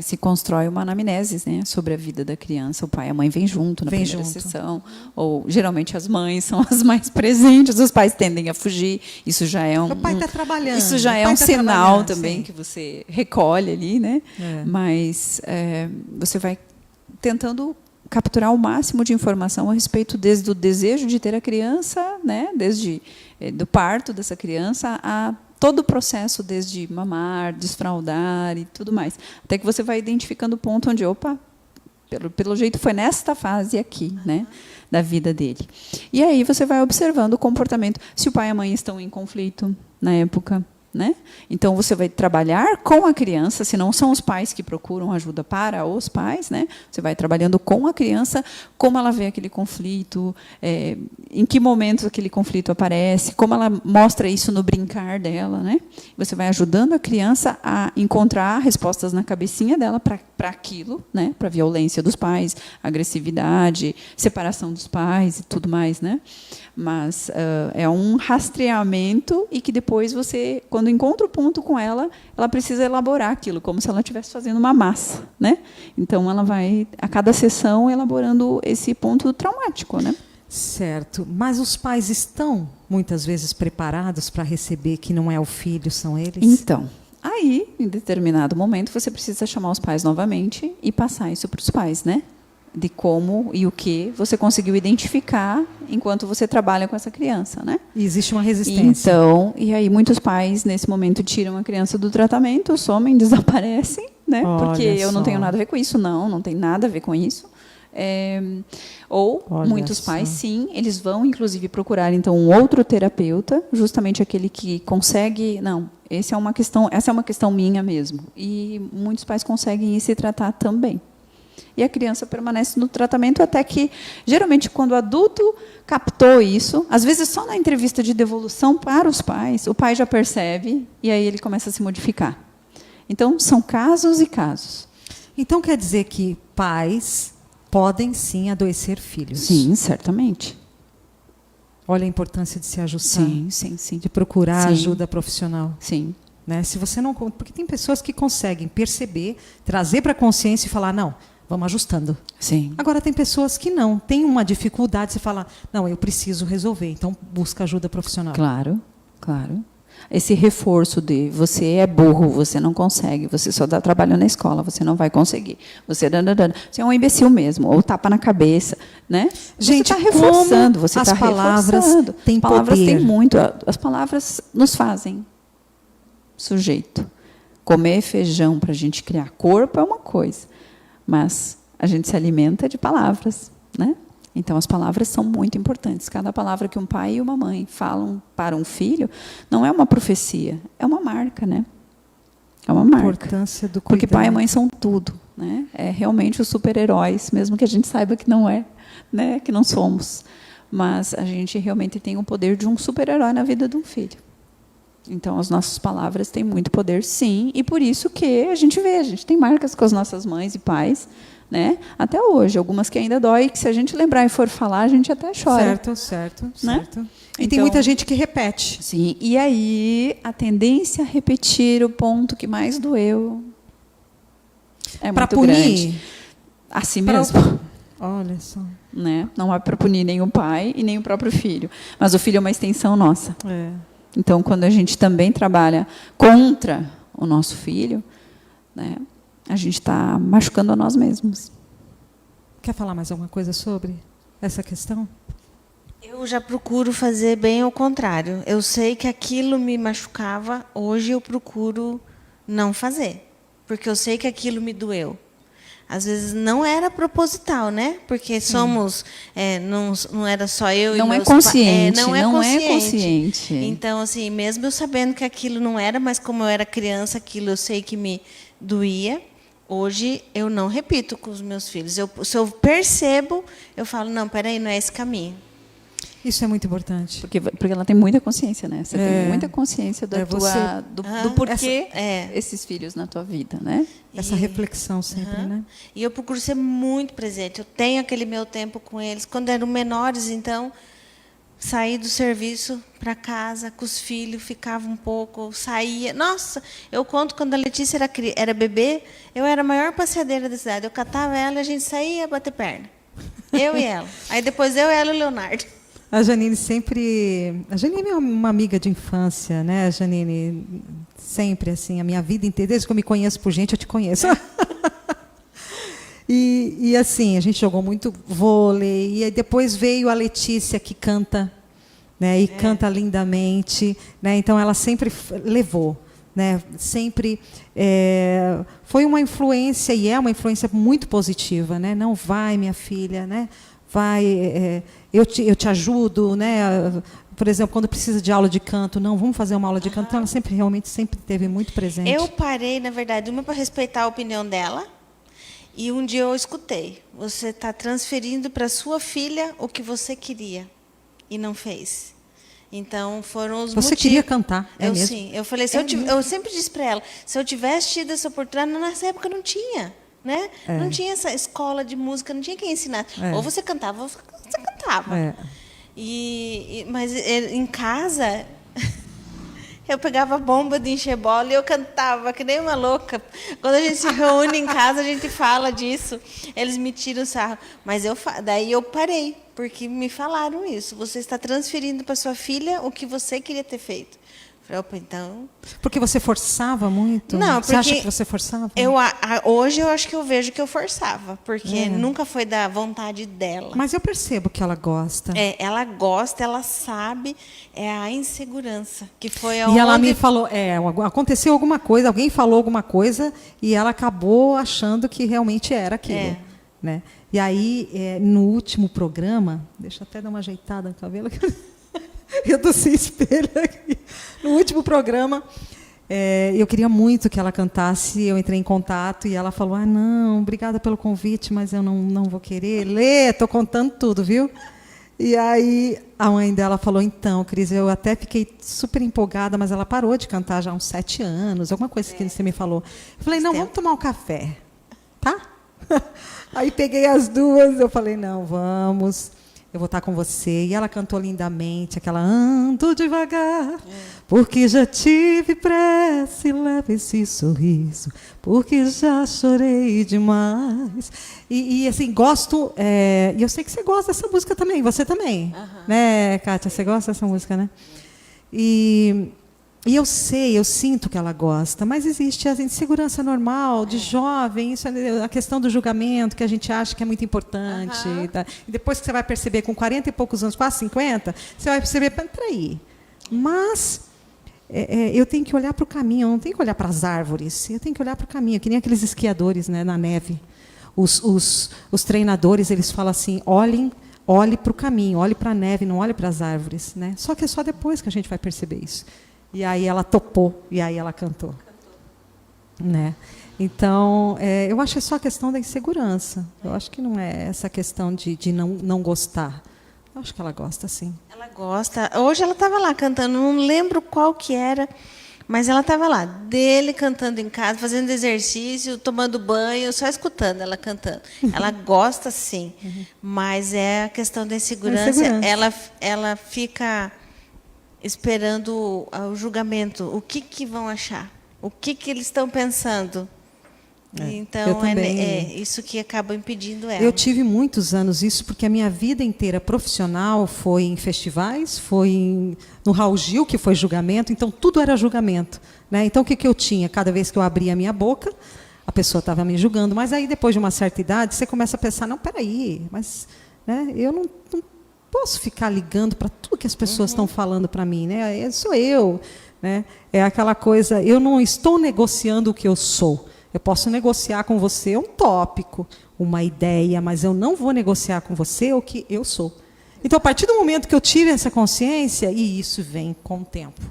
Se constrói uma anamnese, né, sobre a vida da criança. O pai e a mãe vêm junto na primeira sessão. Ou, geralmente, as mães são as mais presentes, os pais tendem a fugir. Isso já é o pai está trabalhando. Isso já é um sinal também, sim, que você recolhe ali, né? Mas você vai tentando capturar o máximo de informação a respeito desde o desejo de ter a criança, né, desde do parto dessa criança a todo o processo, desde mamar, desfraldar e tudo mais. Até que você vai identificando o ponto onde, opa, pelo jeito foi nesta fase aqui, né, da vida dele. E aí você vai observando o comportamento. Se o pai e a mãe estão em conflito na época, né? Então você vai trabalhar com a criança, se não são os pais que procuram ajuda para os pais, né? Você vai trabalhando com a criança, como ela vê aquele conflito, em que momento aquele conflito aparece, como ela mostra isso no brincar dela, né? Você vai ajudando a criança a encontrar respostas na cabecinha dela para aquilo, né? Para a violência dos pais, agressividade, separação dos pais e tudo mais, né? Mas é um rastreamento e que depois você, quando encontra o ponto com ela, ela precisa elaborar aquilo, como se ela estivesse fazendo uma massa, né? Então, ela vai, a cada sessão, elaborando esse ponto traumático, né? Certo. Mas os pais estão, muitas vezes, preparados para receber que não é o filho, são eles? Então, aí, em determinado momento, você precisa chamar os pais novamente e passar isso para os pais, né? De como e o que você conseguiu identificar enquanto você trabalha com essa criança, né? E existe uma resistência. Então, e aí muitos pais, nesse momento, tiram a criança do tratamento, somem, desaparecem, né? Olha porque eu não só. tenho nada a ver com isso, não tem nada a ver com isso. Ou Olha muitos só. pais, sim, eles vão, inclusive, procurar então um outro terapeuta, justamente aquele que consegue, não, essa é uma questão minha mesmo. E muitos pais conseguem ir se tratar também. E a criança permanece no tratamento até que, geralmente, quando o adulto captou isso, às vezes só na entrevista de devolução para os pais, o pai já percebe e aí ele começa a se modificar. Então, são casos e casos. Então, quer dizer que pais podem, sim, adoecer filhos. Sim, certamente. Olha a importância de se ajustar. Sim. De procurar Sim. ajuda profissional. Sim. Né? Se você não, porque tem pessoas que conseguem perceber, trazer para a consciência e falar, não, vamos ajustando. Sim. Agora, tem pessoas que não, tem uma dificuldade, você fala, não, eu preciso resolver, então busca ajuda profissional. Claro. Esse reforço de você é burro, você não consegue, você só dá trabalho na escola, você não vai conseguir. Você é um imbecil mesmo, ou tapa na cabeça, né? Gente, você está reforçando, como você as está palavras reforçando. têm As palavras poder. têm muito, as palavras nos fazem sujeito. Comer feijão para a gente criar corpo é uma coisa, mas a gente se alimenta de palavras, né? Então, as palavras são muito importantes. Cada palavra que um pai e uma mãe falam para um filho não é uma profecia, é uma marca, né? É uma marca. A importância do cuidado. Porque pai e mãe são tudo, né? É realmente os super-heróis, mesmo que a gente saiba que não é, né? Que não somos. Mas a gente realmente tem o poder de um super-herói na vida de um filho. Então, as nossas palavras têm muito poder, sim, e por isso que a gente tem marcas com as nossas mães e pais, né? Até hoje, algumas que ainda dói, que se a gente lembrar e for falar, a gente até chora. Certo. Né? E tem Então, muita gente que repete. Sim, e aí a tendência a repetir o ponto que mais doeu é Para muito punir. grande. A si mesmo. Olha só. Né? Não é para punir nem o pai e nem o próprio filho. Mas o filho é uma extensão nossa. Então, quando a gente também trabalha contra o nosso filho, né, a gente está machucando a nós mesmos. Quer falar mais alguma coisa sobre essa questão? Eu já procuro fazer bem ao contrário. Eu sei que aquilo me machucava, hoje eu procuro não fazer, porque eu sei que aquilo me doeu. Às vezes não era proposital, né? Porque somos, não era só eu não e é meus consciente, não é consciente. Então, assim, mesmo eu sabendo que aquilo não era, mas como eu era criança, aquilo eu sei que me doía. Hoje eu não repito com os meus filhos. Se eu percebo, eu falo, não, peraí, não é esse caminho. Isso é muito importante. Porque ela tem muita consciência, né? Você tem muita consciência do porquê esses filhos na tua vida, né? Essa reflexão sempre, né? E eu procuro ser muito presente. Eu tenho aquele meu tempo com eles. Quando eram menores, então, saí do serviço para casa com os filhos, ficava um pouco, saía. Nossa, eu conto quando a Letícia era bebê, eu era a maior passeadeira da cidade. Eu catava ela e a gente saía bater perna. Eu e ela. Aí depois eu, ela e o Leonardo. A Janine sempre... A Janine é uma amiga de infância, né? A Janine sempre, assim, a minha vida inteira. Desde que eu me conheço por gente, eu te conheço. E assim, a gente jogou muito vôlei. E aí depois veio a Letícia, que canta, né? E canta lindamente. Né? Então, ela sempre levou. Né? Sempre foi uma influência, e é uma influência muito positiva. Né? Não vai, minha filha, né? Vai, eu te ajudo, né? Por exemplo, quando precisa de aula de canto, não, vamos fazer uma aula de canto. Então, ela realmente sempre esteve muito presente. Eu parei, na verdade, uma para respeitar a opinião dela, e um dia eu escutei: você está transferindo para sua filha o que você queria e não fez. Então, foram os motivos. Você queria cantar, mesmo? Sim. Eu falei, eu sempre disse para ela, se eu tivesse tido essa oportunidade, nessa época não tinha. Né? Não tinha essa escola de música, não tinha quem ensinar. Ou você cantava, ou você cantava. Mas em casa, eu pegava a bomba de encher bola e eu cantava que nem uma louca. Quando a gente se reúne em casa, a gente fala disso. Eles me tiram o sarro. Mas daí eu parei, porque me falaram isso. Você está transferindo para sua filha o que você queria ter feito. Opa, então... Porque você forçava muito? Não, porque você acha que você forçava? Hoje eu acho que eu vejo que eu forçava, porque nunca foi da vontade dela. Mas eu percebo que ela gosta. Ela gosta, ela sabe, é a insegurança, que foi E ela me falou, aconteceu alguma coisa, alguém falou alguma coisa, e ela acabou achando que realmente era aquilo. Né? E aí, no último programa, deixa eu até dar uma ajeitada no cabelo aqui. Eu estou sem espelho aqui. No último programa, eu queria muito que ela cantasse. Eu entrei em contato e ela falou: não, obrigada pelo convite, mas eu não vou querer. Lê, estou contando tudo, viu? E aí a mãe dela falou: então, Cris, eu até fiquei super empolgada, mas ela parou de cantar já há uns 7 anos, alguma coisa que você me falou. Eu falei: não, vamos tomar um café, tá? Aí peguei as duas, eu falei: não, vamos... Eu vou estar com você. E ela cantou lindamente, aquela ando devagar, porque já tive pressa e leva esse sorriso, porque já chorei demais. E assim, gosto, e eu sei que você gosta dessa música também, você também. Né, Kátia? Você gosta dessa música, né? E eu sinto que ela gosta, mas existe a insegurança normal de jovem, isso é a questão do julgamento, que a gente acha que é muito importante. Tá? E depois que você vai perceber, com 40 e poucos anos, quase 50, você vai perceber, peraí. Mas eu tenho que olhar para o caminho, eu não tenho que olhar para as árvores, eu tenho que olhar para o caminho, que nem aqueles esquiadores, né, na neve. Os treinadores, eles falam assim, olhe para o caminho, olhe para a neve, não olhe para as árvores. Né? Só que é só depois que a gente vai perceber isso. E aí ela topou, e aí ela cantou. Né? Então, eu acho que é só a questão da insegurança. Eu acho que não é essa questão de não gostar. Eu acho que ela gosta, sim. Ela gosta. Hoje ela estava lá cantando, não lembro qual que era, mas ela estava lá, dele cantando em casa, fazendo exercício, tomando banho, só escutando ela cantando. Ela gosta, sim, mas é a questão da insegurança. Ela fica... esperando o julgamento, o que vão achar, o que eles estão pensando. Então, isso que acaba impedindo ela. Eu tive muitos anos isso, porque a minha vida inteira profissional foi em festivais, foi no Raul Gil, que foi julgamento, então tudo era julgamento. Né? Então, o que eu tinha? Cada vez que eu abria a minha boca, a pessoa estava me julgando, mas aí, depois de uma certa idade, você começa a pensar, não, peraí, mas né, eu não posso ficar ligando para tudo que as pessoas estão falando para mim, né? Sou eu, né? É aquela coisa, eu não estou negociando o que eu sou. Eu posso negociar com você um tópico, uma ideia, mas eu não vou negociar com você o que eu sou. Então, a partir do momento que eu tive essa consciência, e isso vem com o tempo.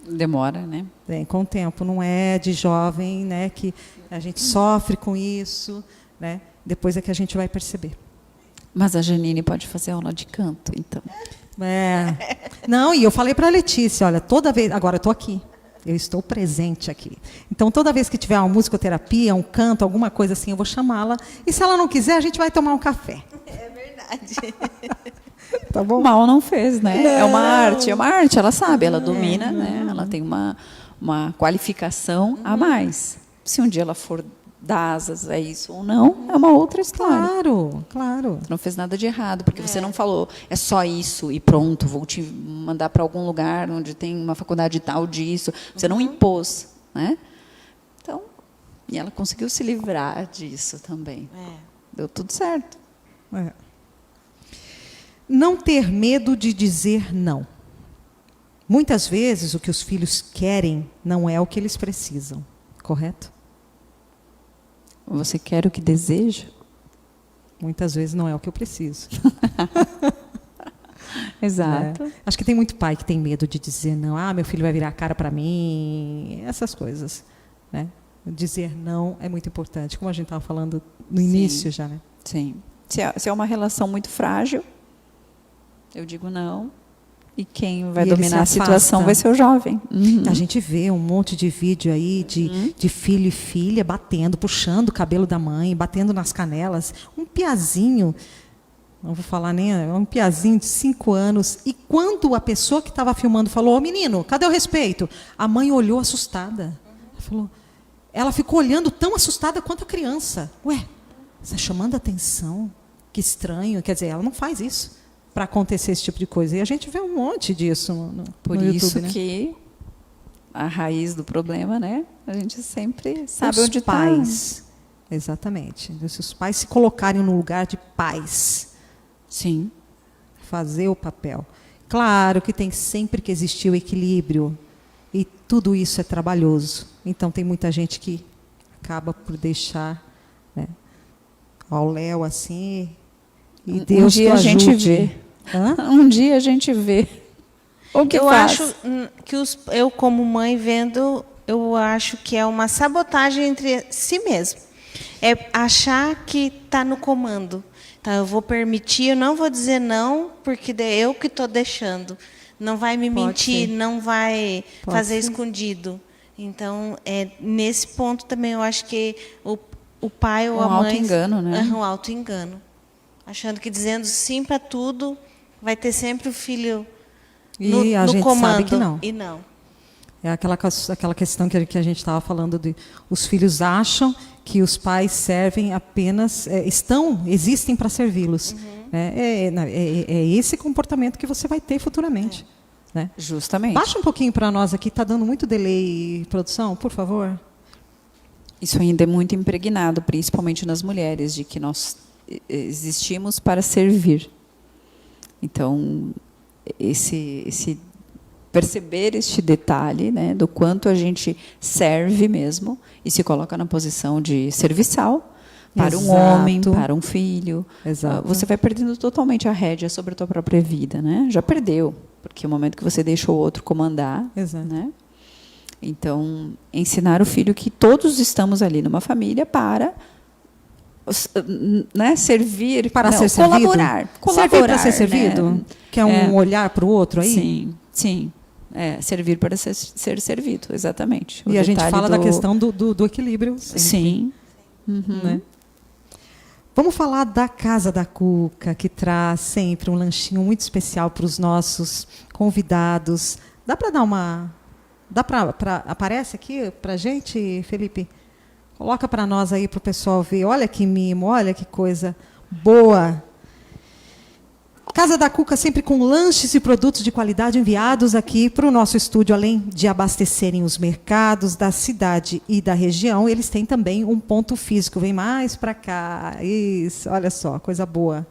Demora, né? Vem com o tempo, não é de jovem, né? Que a gente sofre com isso, né? Depois é que a gente vai perceber. Mas a Janine pode fazer aula de canto, então. Não, e eu falei para a Letícia, olha, toda vez... Agora eu estou aqui. Eu estou presente aqui. Então, toda vez que tiver uma musicoterapia, um canto, alguma coisa assim, eu vou chamá-la. E se ela não quiser, a gente vai tomar um café. É verdade. Tá bom? Mal não fez, né? É uma arte, ela sabe, ela domina, né? Ela tem uma qualificação a mais. Se um dia ela for dar asas a isso ou não, é uma outra história. Claro, claro. Você não fez nada de errado, porque você não falou, é só isso e pronto, vou te mandar para algum lugar onde tem uma faculdade tal disso. Você não impôs, né? Então, e ela conseguiu se livrar disso também. Deu tudo certo. Não ter medo de dizer não. Muitas vezes o que os filhos querem não é o que eles precisam, correto? Você quer o que deseja? Muitas vezes não é o que eu preciso. Exato. Acho que tem muito pai que tem medo de dizer não. Ah, meu filho vai virar a cara para mim. Essas coisas. Né? Dizer não é muito importante. Como a gente estava falando no início já. Né? Sim. Se é uma relação muito frágil, eu digo não. E quem vai dominar a situação vai ser o jovem. A gente vê um monte de vídeo aí de filho e filha batendo, puxando o cabelo da mãe, batendo nas canelas. Um piazinho, não vou falar nem, um piazinho de 5 anos. E quando a pessoa que estava filmando falou, ô menino, cadê o respeito? A mãe olhou assustada. Ela ficou olhando tão assustada quanto a criança. Ué, você está chamando a atenção? Que estranho. Quer dizer, ela não faz isso para acontecer esse tipo de coisa. E a gente vê um monte disso no Por YouTube, isso né? que a raiz do problema, né? A gente sempre sabe os onde está. pais. Exatamente. Se os pais se colocarem no lugar de pais. Sim. Fazer o papel. Claro que tem sempre que existir o equilíbrio. E tudo isso é trabalhoso. Então, tem muita gente que acaba por deixar, né, ao léu assim... E Deus um dia a gente vê. Um dia a gente vê o que faz. Acho que eu, como mãe, vendo, eu acho que é uma sabotagem entre si mesmo. É achar que está no comando. Então, eu vou permitir, eu não vou dizer não, porque é eu que estou deixando. Não vai me mentir, não vai fazer escondido. Então, nesse ponto também eu acho que o pai ou a mãe... auto-engano, né? Um auto-engano. Achando que dizendo sim para tudo, vai ter sempre o filho no gente comando. sabe que não. E não. É aquela questão que a gente estava falando de os filhos acham que os pais servem apenas, existem para servi-los. É esse comportamento que você vai ter futuramente. Né? Justamente. Baixa um pouquinho para nós aqui, está dando muito delay, produção, por favor. Isso ainda é muito impregnado, principalmente nas mulheres, de que nós existimos para servir. Então, perceber este detalhe, né, do quanto a gente serve mesmo e se coloca na posição de serviçal para um homem, para um filho. Exato. Você vai perdendo totalmente a rédea sobre a tua própria vida, né? Já perdeu, porque é o momento que você deixa o outro comandar, né? Então, ensinar o filho que todos estamos ali numa família para servir para ser colaborar, servir para ser servido, né? Que é um olhar para o outro aí. Sim, servir para ser servido, exatamente. E a gente fala da questão do equilíbrio sempre. Sim. Né? Vamos falar da Casa da Cuca, que traz sempre um lanchinho muito especial para os nossos convidados. Dá para dar uma aparece aqui para a gente, Felipe? Coloca para nós aí, para o pessoal ver. Olha que mimo, olha que coisa boa. Casa da Cuca sempre com lanches e produtos de qualidade enviados aqui para o nosso estúdio. Além de abastecerem os mercados da cidade e da região, eles têm também um ponto físico. Vem mais para cá. Isso, olha só, coisa boa.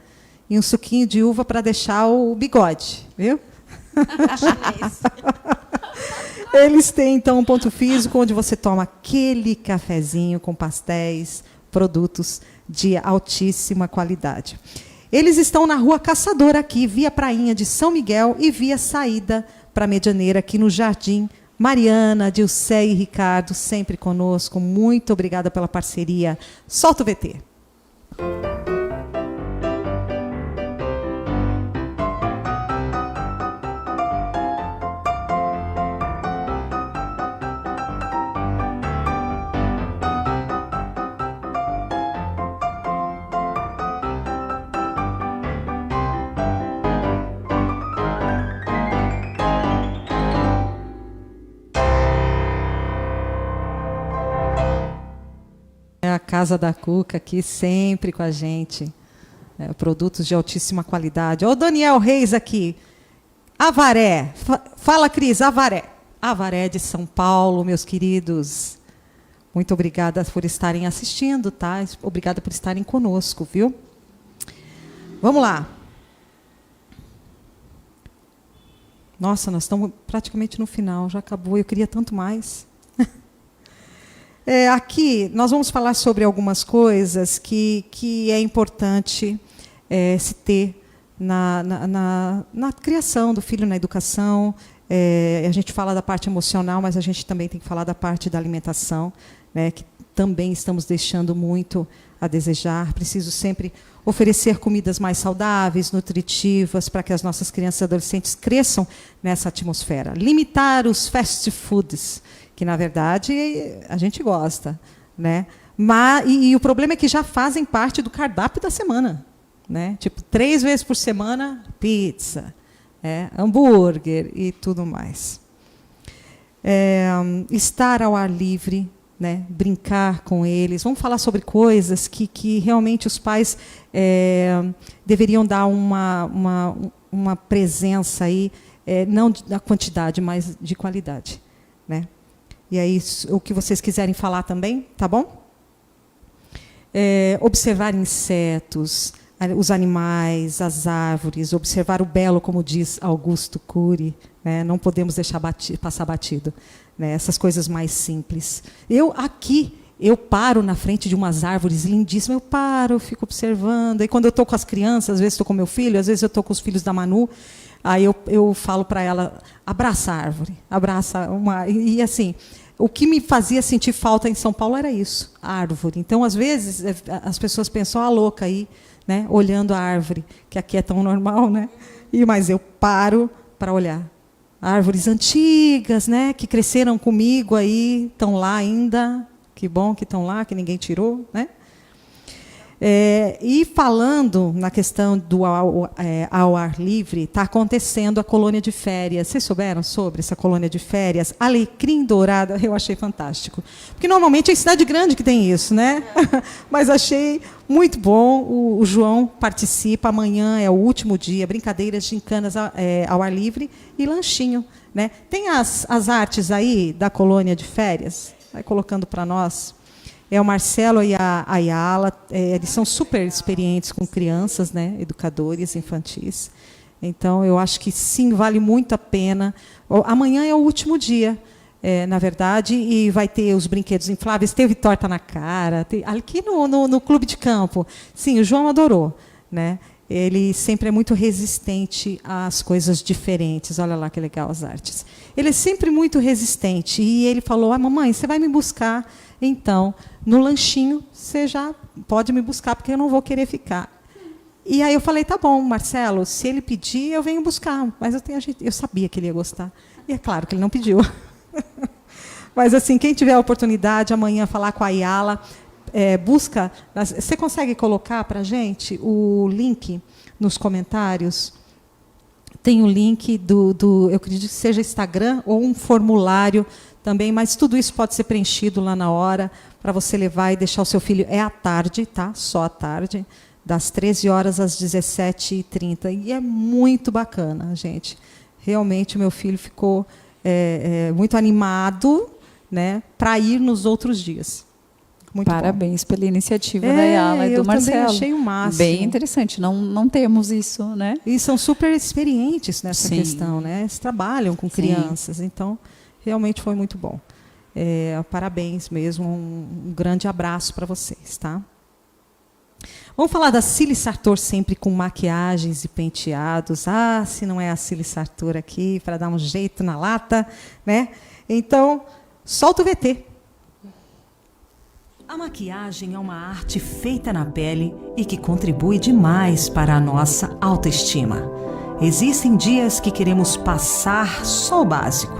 E um suquinho de uva para deixar o bigode, viu? Eles têm, então, um ponto físico onde você toma aquele cafezinho com pastéis, produtos de altíssima qualidade. Eles estão na Rua Caçador, aqui, via Prainha de São Miguel e via saída para Medianeira, aqui no Jardim. Mariana, Dilcé e Ricardo, sempre conosco. Muito obrigada pela parceria. Solta o VT. A Casa da Cuca aqui sempre com a gente. Produtos de altíssima qualidade. Olha o Daniel Reis aqui. Avaré. Fala, Cris, Avaré. Avaré de São Paulo, meus queridos. Muito obrigada por estarem assistindo, tá? Obrigada por estarem conosco, viu? Vamos lá. Nossa, nós estamos praticamente no final, já acabou. Eu queria tanto mais. Aqui, nós vamos falar sobre algumas coisas que é importante se ter na criação do filho, na educação. A gente fala da parte emocional, mas a gente também tem que falar da parte da alimentação, né, que também estamos deixando muito a desejar. Preciso sempre oferecer comidas mais saudáveis, nutritivas, para que as nossas crianças e adolescentes cresçam nessa atmosfera. Limitar os fast foods, que, na verdade, a gente gosta, né? E o problema é que já fazem parte do cardápio da semana, né? Tipo, 3 vezes por semana, pizza, hambúrguer e tudo mais. Estar ao ar livre, né? Brincar com eles. Vamos falar sobre coisas que realmente os pais deveriam dar uma presença aí, não da quantidade, mas de qualidade, né? E aí, o que vocês quiserem falar também, tá bom? Observar insetos, os animais, as árvores, observar o belo, como diz Augusto Cury, né? Não podemos deixar passar batido, né? Essas coisas mais simples. Eu paro na frente de umas árvores lindíssimas, eu fico observando. E quando eu estou com as crianças, às vezes estou com meu filho, às vezes eu estou com os filhos da Manu, aí eu falo para ela, abraça a árvore, abraça uma... E assim, o que me fazia sentir falta em São Paulo era isso, a árvore. Então, às vezes, as pessoas pensam, louca aí, né, olhando a árvore, que aqui é tão normal, né? Mas eu paro para olhar. Árvores antigas, né, que cresceram comigo aí, estão lá ainda. Que bom que estão lá, que ninguém tirou, né? E falando na questão do ao ar livre, está acontecendo a colônia de férias. Vocês souberam sobre essa colônia de férias? Alecrim Dourado, eu achei fantástico. Porque normalmente é em cidade grande que tem isso, né? Mas achei muito bom. O João participa, amanhã é o último dia, brincadeiras, gincanas ao ar livre e lanchinho, né? Tem as artes aí da colônia de férias? Vai colocando para nós. O Marcelo e a Ayala, eles são super experientes com crianças, né, educadores infantis. Então, eu acho que sim, vale muito a pena. Amanhã é o último dia, na verdade, e vai ter os brinquedos infláveis. Teve torta na cara, aqui no clube de campo. Sim, o João adorou, né? Ele sempre é muito resistente às coisas diferentes. Olha lá que legal as artes. Ele é sempre muito resistente. E ele falou, mamãe, você vai me buscar, então, no lanchinho, você já pode me buscar, porque eu não vou querer ficar. E aí eu falei, tá bom, Marcelo, se ele pedir, eu venho buscar. Mas eu sabia que ele ia gostar. E é claro que ele não pediu. Mas, assim, quem tiver a oportunidade, amanhã, falar com a Ayala, busca... Você consegue colocar para a gente o link nos comentários? Tem o link eu acredito que seja Instagram ou um formulário também, mas tudo isso pode ser preenchido lá na hora, para você levar e deixar o seu filho. É à tarde, tá? Só à tarde, das 13 horas às 17h30. E é muito bacana, gente. Realmente, o meu filho ficou muito animado, né, para ir nos outros dias. Muito Parabéns pela iniciativa da Ayala e do Marcelo. Eu também achei o máximo. Bem interessante, não temos isso, né? E são super experientes nessa questão, né? Eles trabalham com crianças, então realmente foi muito bom. Parabéns mesmo, um grande abraço para vocês, tá? Vamos falar da Cília Sartor sempre com maquiagens e penteados. Se não é a Cília Sartor aqui, para dar um jeito na lata, né? Então, solta o VT. A maquiagem é uma arte feita na pele e que contribui demais para a nossa autoestima. Existem dias que queremos passar só o básico,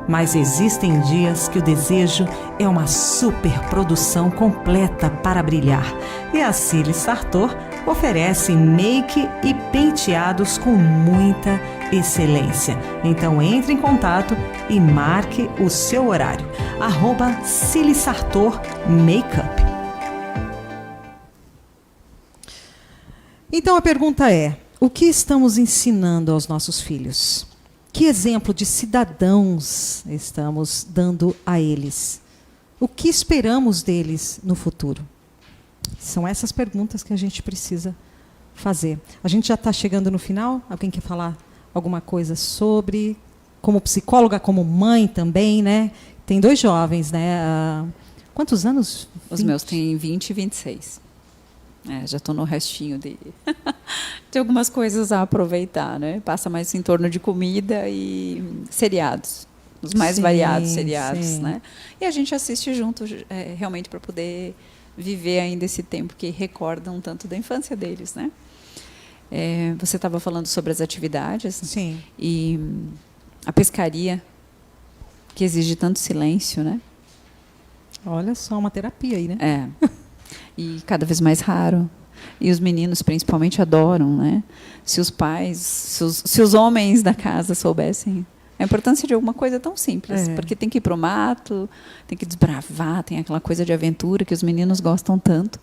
mas existem dias que o desejo é uma superprodução completa para brilhar. E a Cília Sartor oferece make e penteados com muita excelência. Então entre em contato e marque o seu horário. @Cília Sartor Makeup. Então a pergunta é: o que estamos ensinando aos nossos filhos? Que exemplo de cidadãos estamos dando a eles? O que esperamos deles no futuro? São essas perguntas que a gente precisa fazer. A gente já está chegando no final. Alguém quer falar alguma coisa sobre? Como psicóloga, como mãe também, né? Tem 2 jovens, né? Quantos anos? Os meus têm 20 e 26. Já estou no restinho de algumas coisas a aproveitar, né? Passa mais em torno de comida e seriados. Os mais variados seriados, né? E a gente assiste junto, realmente, para poder viver ainda esse tempo que recorda um tanto da infância deles, né? Você estava falando sobre as atividades. Sim. E a pescaria, que exige tanto silêncio, né? Olha só, uma terapia aí, né? E cada vez mais raro. E os meninos, principalmente, adoram, né? Se os pais, se os homens da casa soubessem a importância de alguma coisa tão simples, porque tem que ir para o mato, tem que desbravar, tem aquela coisa de aventura que os meninos gostam tanto.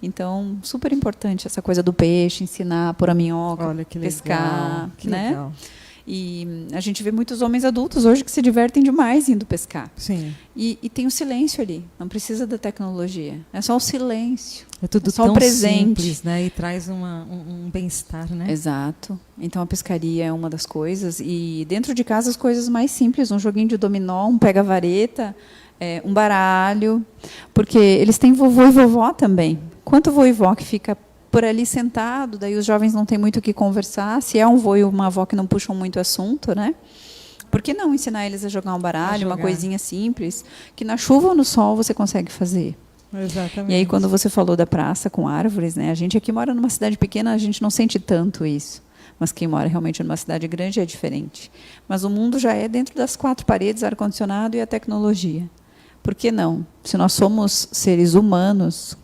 Então, super importante essa coisa do peixe, ensinar a pôr a minhoca, olha, que pescar, legal, que né? legal. E a gente vê muitos homens adultos hoje que se divertem demais indo pescar. Sim. E tem o silêncio ali, não precisa da tecnologia, é só o silêncio. É tudo só tão o presente, simples, né? E traz um bem-estar, né? Exato. Então a pescaria é uma das coisas. E dentro de casa as coisas mais simples, um joguinho de dominó, um pega-vareta, um baralho. Porque eles têm vovô e vovó também. Quanto vô e vó que fica por ali sentado, daí os jovens não têm muito o que conversar. Se é um vô e uma avó que não puxam muito assunto, né? Por que não ensinar eles a jogar um baralho, uma coisinha simples, que na chuva ou no sol você consegue fazer? Exatamente. E aí, quando você falou da praça com árvores, né? A gente aqui mora numa cidade pequena, a gente não sente tanto isso. Mas quem mora realmente numa cidade grande é diferente. Mas o mundo já é dentro das 4 paredes, ar-condicionado e a tecnologia. Por que não? Se nós somos seres humanos,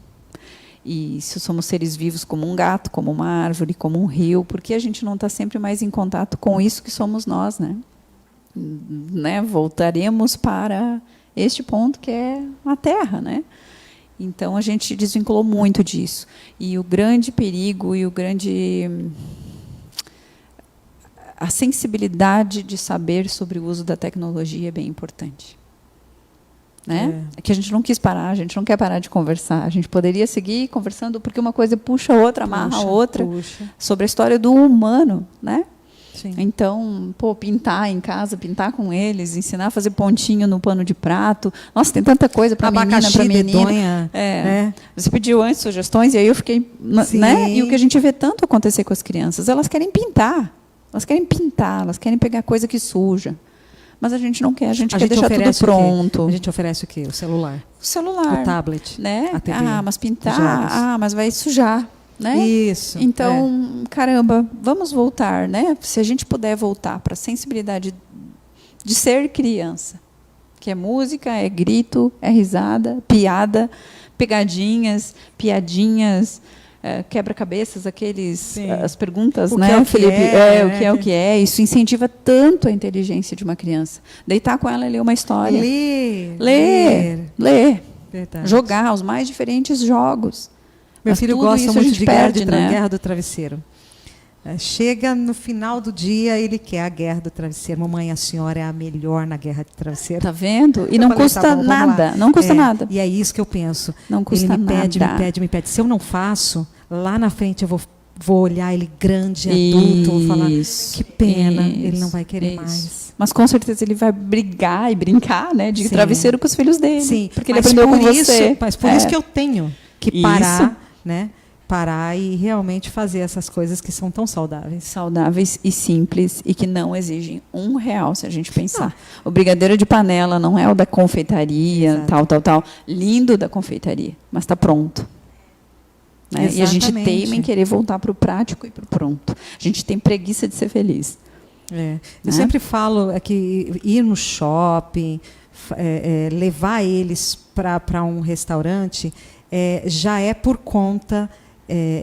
e se somos seres vivos como um gato, como uma árvore, como um rio, por que a gente não está sempre mais em contato com isso que somos nós, né? Voltaremos para este ponto que é a Terra, né? Então a gente desvinculou muito disso. E o grande perigo e a sensibilidade de saber sobre o uso da tecnologia é bem importante. Né? É que a gente não quis parar, a gente não quer parar de conversar. A gente poderia seguir conversando porque uma coisa puxa a outra, amarra a outra, sobre a história do humano, né? Sim. Então, pintar em casa, pintar com eles, ensinar a fazer pontinho no pano de prato. Nossa, tem tanta coisa para menina, para menina. Dedonha, né? Você pediu antes sugestões e aí eu fiquei, né? E o que a gente vê tanto acontecer com as crianças, elas querem pintar, elas querem pegar coisa que suja. Mas a gente não quer, a gente quer deixar tudo pronto. A gente oferece o quê? O celular. O celular. O tablet. Né? A TV. Mas pintar, mas vai sujar. Né? Isso. Então, caramba, vamos voltar, né? Se a gente puder voltar para a sensibilidade de ser criança, que é música, é grito, é risada, piada, pegadinhas, piadinhas, quebra-cabeças, as perguntas, o né, que é o Felipe? Que é, o que é. Isso incentiva tanto a inteligência de uma criança. Deitar com ela e ler uma história. Ler. Verdade. Jogar os mais diferentes jogos. Meu Mas filho tudo gosta isso muito a gente de perde, né? Guerra do Travesseiro. Chega no final do dia, ele quer a Guerra do Travesseiro. Mamãe, a senhora é a melhor na Guerra do Travesseiro. Tá vendo? E não custa nada. Não custa nada. E é isso que eu penso. Não custa ele nada. me pede. Se eu não faço, lá na frente eu vou olhar ele grande, adulto, vou falar, que pena, ele não vai querer mais. Mas com certeza ele vai brigar e brincar, né, de travesseiro com os filhos dele. Sim, porque ele aprendeu com você. Mas por isso que eu tenho que parar, né? Parar e realmente fazer essas coisas que são tão saudáveis. Saudáveis e simples e que não exigem R$1, se a gente pensar. O brigadeiro de panela não é o da confeitaria, tal. Lindo da confeitaria, mas está pronto. Né? E a gente teima em querer voltar para o prático e para o pronto. A gente tem preguiça de ser feliz. Eu sempre falo que ir no shopping, levar eles para um restaurante, já é por conta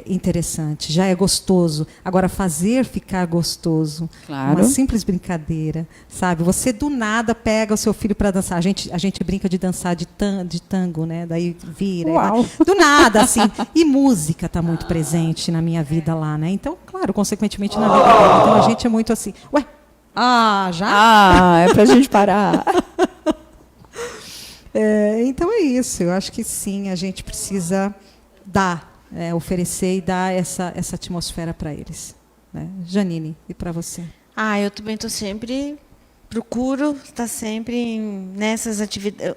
interessante, já é gostoso. Agora, fazer ficar gostoso, Claro. uma simples brincadeira, sabe? Você do nada pega o seu filho para dançar. A gente brinca de dançar de tango, né? Daí vira. Uau. Do nada, assim. E música está muito presente na minha vida lá, né? Então, claro, consequentemente na vida dela. Então, a gente é muito assim. Ué, já? Ah, é pra gente parar. Então é isso. Eu acho que sim, a gente precisa dar, oferecer e dar essa atmosfera para eles. Né? Janine, e para você? Eu também estou sempre, procuro estar sempre nessas atividades.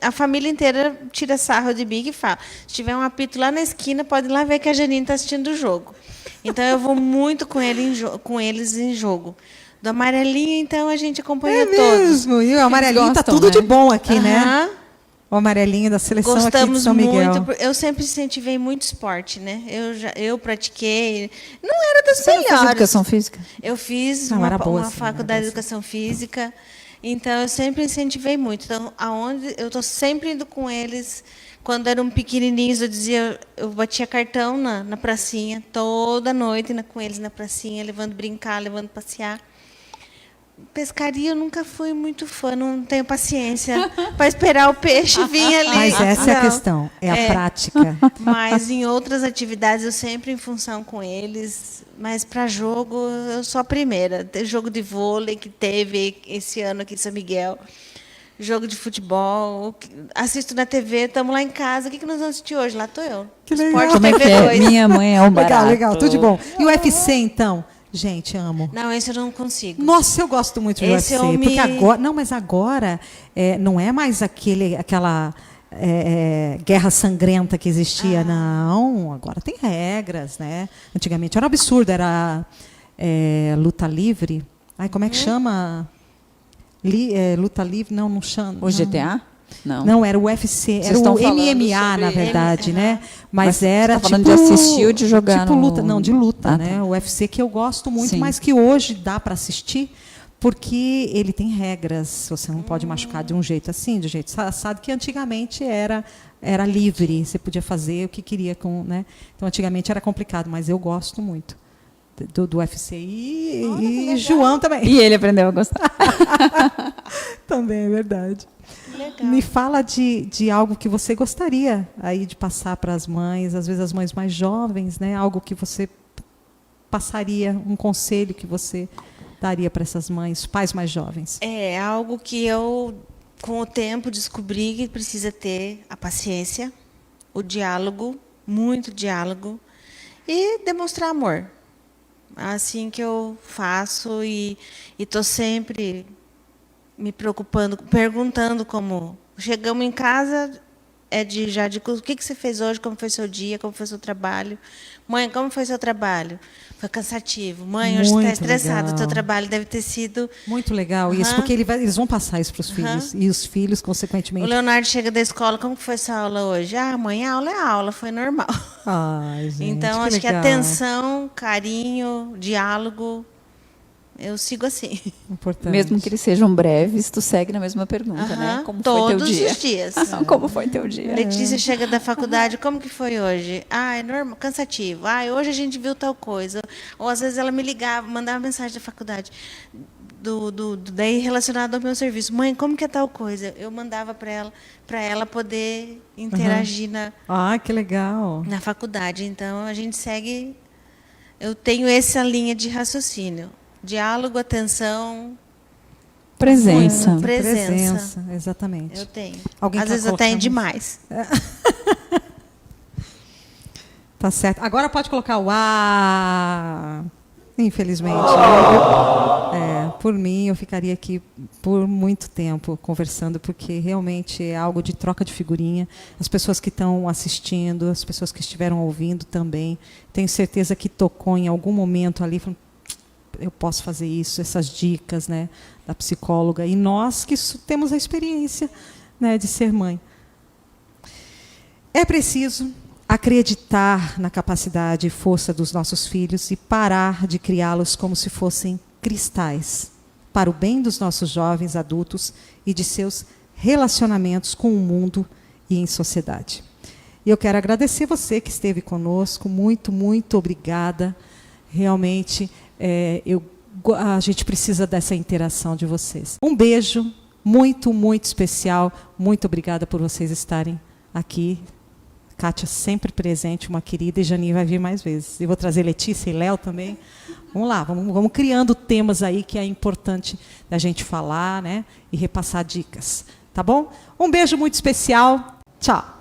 A família inteira tira sarro de mim e fala, se tiver um apito lá na esquina, pode ir lá ver que a Janine está assistindo o jogo. Então, eu vou muito com eles em jogo. Do amarelinho, então, a gente acompanha todos. Mesmo. E o amarelinho está gostam, tudo né? de bom aqui, né? Aham. O amarelinho da seleção aqui de Gostamos São Miguel. muito. Eu sempre incentivei muito esporte, né? Eu pratiquei. Não era das Você não fez melhores. educação física? Eu fiz Não, era boa, uma sim, faculdade era de boa, educação física. Então, eu sempre incentivei muito. Então, aonde eu estou sempre indo com eles. Quando eram pequenininhos, eu batia cartão na pracinha, toda noite indo com eles na pracinha, levando brincar, levando passear. Pescaria eu nunca fui muito fã, não tenho paciência para esperar o peixe vir ali. Mas essa é a Não. questão, é a prática. Mas em outras atividades eu sempre em função com eles. Mas para jogo eu sou a primeira. Tem jogo de vôlei que teve esse ano aqui em São Miguel. Jogo de futebol. Assisto na TV, estamos lá em casa. O que nós vamos assistir hoje? Lá estou eu. Que legal. Esporte Como é que TV é? 2. Minha mãe é um barato. Legal, tudo de bom. E o UFC, então? Gente, amo. Não, esse eu não consigo. Nossa, eu gosto muito do Esse UFC. eu Porque me- agora. Não, mas agora não é mais aquela guerra sangrenta que existia, não. Agora tem regras, né? Antigamente era um absurdo, era luta livre. Ai, como é que chama? Luta livre? Não chama. O GTA? Não. Não, era o UFC, Vocês era estão o falando MMA, sobre- na verdade, né? Mas Mas era você tá falando tipo de assistir ou de jogar tipo no- luta, não, de luta, Ah, né? tá. O UFC que eu gosto muito, Sim. mas que hoje dá para assistir, porque ele tem regras. Você não pode machucar de um jeito assim, de um jeito assado, que antigamente era livre, você podia fazer o que queria com, né? Então antigamente era complicado, mas eu gosto muito do UFC e João também. E ele aprendeu a gostar. Também é verdade. Legal. Me fala de algo que você gostaria aí de passar para as mães, às vezes as mães mais jovens, né? Algo que você passaria, um conselho que você daria para essas mães, pais mais jovens. É algo que eu, com o tempo, descobri que precisa ter a paciência, o diálogo, muito diálogo, e demonstrar amor. Assim que eu faço e estou sempre me preocupando, perguntando como... Chegamos em casa, o que você fez hoje, como foi seu dia, como foi seu trabalho. Mãe, como foi seu trabalho? Foi cansativo. Mãe, hoje Muito está estressado, o legal. teu trabalho deve ter sido... Muito legal isso, Aham. porque eles vão passar isso para os filhos, e os filhos, O consequentemente... Leonardo chega da escola, como que foi essa aula hoje? Mãe, a aula é aula, foi normal. Ai, gente, Então, acho que legal. atenção, carinho, diálogo, eu sigo assim. Importante. Mesmo que eles sejam breves, tu segue na mesma pergunta, né? Aham, Como foi teu todos dia? os dias. Como foi teu dia? Letícia chega da faculdade, como que foi hoje? É normal, cansativo. Hoje a gente viu tal coisa. Ou às vezes ela me ligava, mandava mensagem da faculdade, daí relacionado ao meu serviço. Mãe, como que é tal coisa? Eu mandava para ela poder interagir Ah, que legal. na faculdade. Então, a gente segue... Eu tenho essa linha de raciocínio. Diálogo, atenção, Presença. Muito. Presença. Exatamente. eu tenho. Alguém Às tá vezes eu tenho colocando- demais. Tá certo. Agora pode colocar o A. Infelizmente. Por mim, eu ficaria aqui por muito tempo conversando, porque realmente é algo de troca de figurinha. As pessoas que estão assistindo, as pessoas que estiveram ouvindo também, tenho certeza que tocou em algum momento ali, falando, eu posso fazer isso, essas dicas, né, da psicóloga. E nós que temos a experiência, né, de ser mãe. É preciso acreditar na capacidade e força dos nossos filhos e parar de criá-los como se fossem cristais, para o bem dos nossos jovens adultos e de seus relacionamentos com o mundo e em sociedade. E eu quero agradecer você que esteve conosco. Muito, muito obrigada. Realmente, a gente precisa dessa interação de vocês. Um beijo muito, muito especial. Muito obrigada por vocês estarem aqui. Kátia sempre presente, uma querida, e Jani vai vir mais vezes. Eu vou trazer Letícia e Léo também. Vamos lá, vamos criando temas aí que é importante da gente falar, né? E repassar dicas. Tá bom? Um beijo muito especial. Tchau.